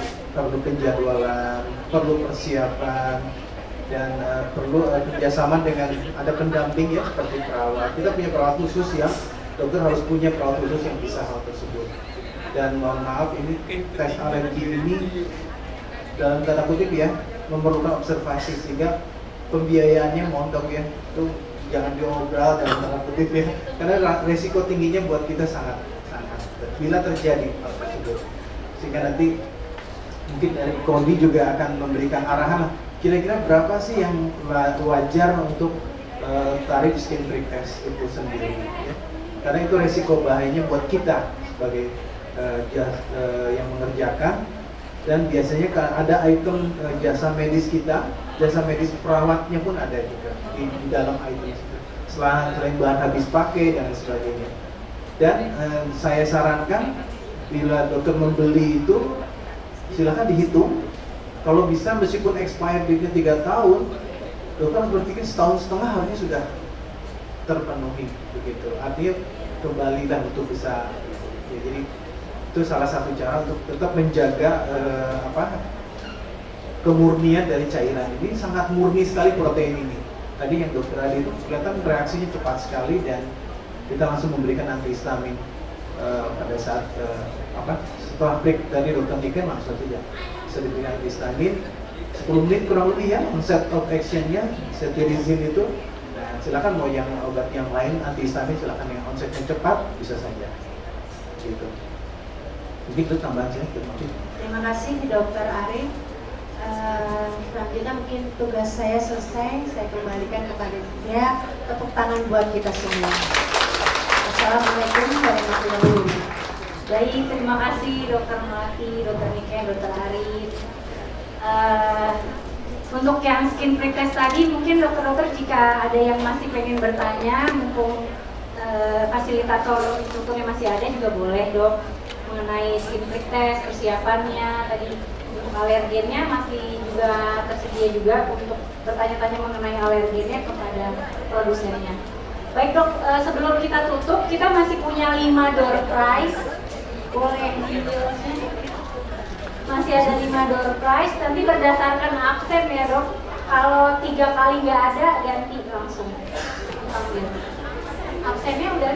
penjadwalan, perlu persiapan, dan perlu kerjasama dengan ada pendamping ya seperti perawat. Kita punya perawat khusus ya, dokter harus punya perawat khusus yang bisa hal tersebut. Dan mohon maaf, ini tes alergi ini dalam tanda kutip ya memerlukan observasi, sehingga pembiayaannya mohon tahu ya itu jangan diobral dalam tanda kutip ya, karena resiko tingginya buat kita sangat bila terjadi hal tersebut. Sehingga nanti mungkin dari Kondi juga akan memberikan arahan kira-kira berapa sih yang wajar untuk tarif skin prick test itu sendiri ya. Karena itu resiko bahayanya buat kita sebagai yang mengerjakan, dan biasanya ada item jasa medis kita, jasa medis perawatnya pun ada juga di dalam item itu, selain bahan habis pakai dan sebagainya. Dan saya sarankan bila dokter membeli itu silakan dihitung, kalau bisa meskipun expired date-nya 3 tahun, dokter harus berpikir setahun setengah harusnya sudah terpenuhi begitu. Artinya kembalilah untuk bisa ya, jadi itu salah satu cara untuk tetap menjaga kemurnian dari cairan ini. Sangat murni sekali protein ini. Tadi yang dokter Adi itu kelihatan reaksinya cepat sekali, dan kita langsung memberikan antihistamin pada saat setelah break dari dokter Niken langsung saja bisa diberikan antihistamin 10 menit kurang lebih ya, onset of action-nya cetirizine itu. Nah, silakan mau yang obat yang lain antihistamin, silakan yang onsetnya cepat bisa saja gitu. Mungkin itu tambahan saya. Terima kasih Dokter Arif. Selanjutnya mungkin tugas saya selesai, saya kembalikan kepada dia. Tepuk tangan buat kita semua. Assalamualaikum warahmatullahi wabarakatuh. Baik, terima kasih Dokter Melati, Dokter Niken, Dokter Arif. Untuk yang skin prick test tadi, mungkin dokter-dokter jika ada yang masih pengen bertanya, mumpung fasilitator instrukturnya masih ada juga boleh dok, mengenai skin prick test, persiapannya tadi. Untuk alergennya masih juga tersedia juga untuk bertanya-tanya mengenai alergennya kepada produsennya. Baik dok, sebelum kita tutup, kita masih punya 5 door prize. Boleh dijelaskan? Masih ada 5 door prize, nanti berdasarkan absen ya dok. Kalau 3 kali nggak ada, ganti langsung. Absennya udah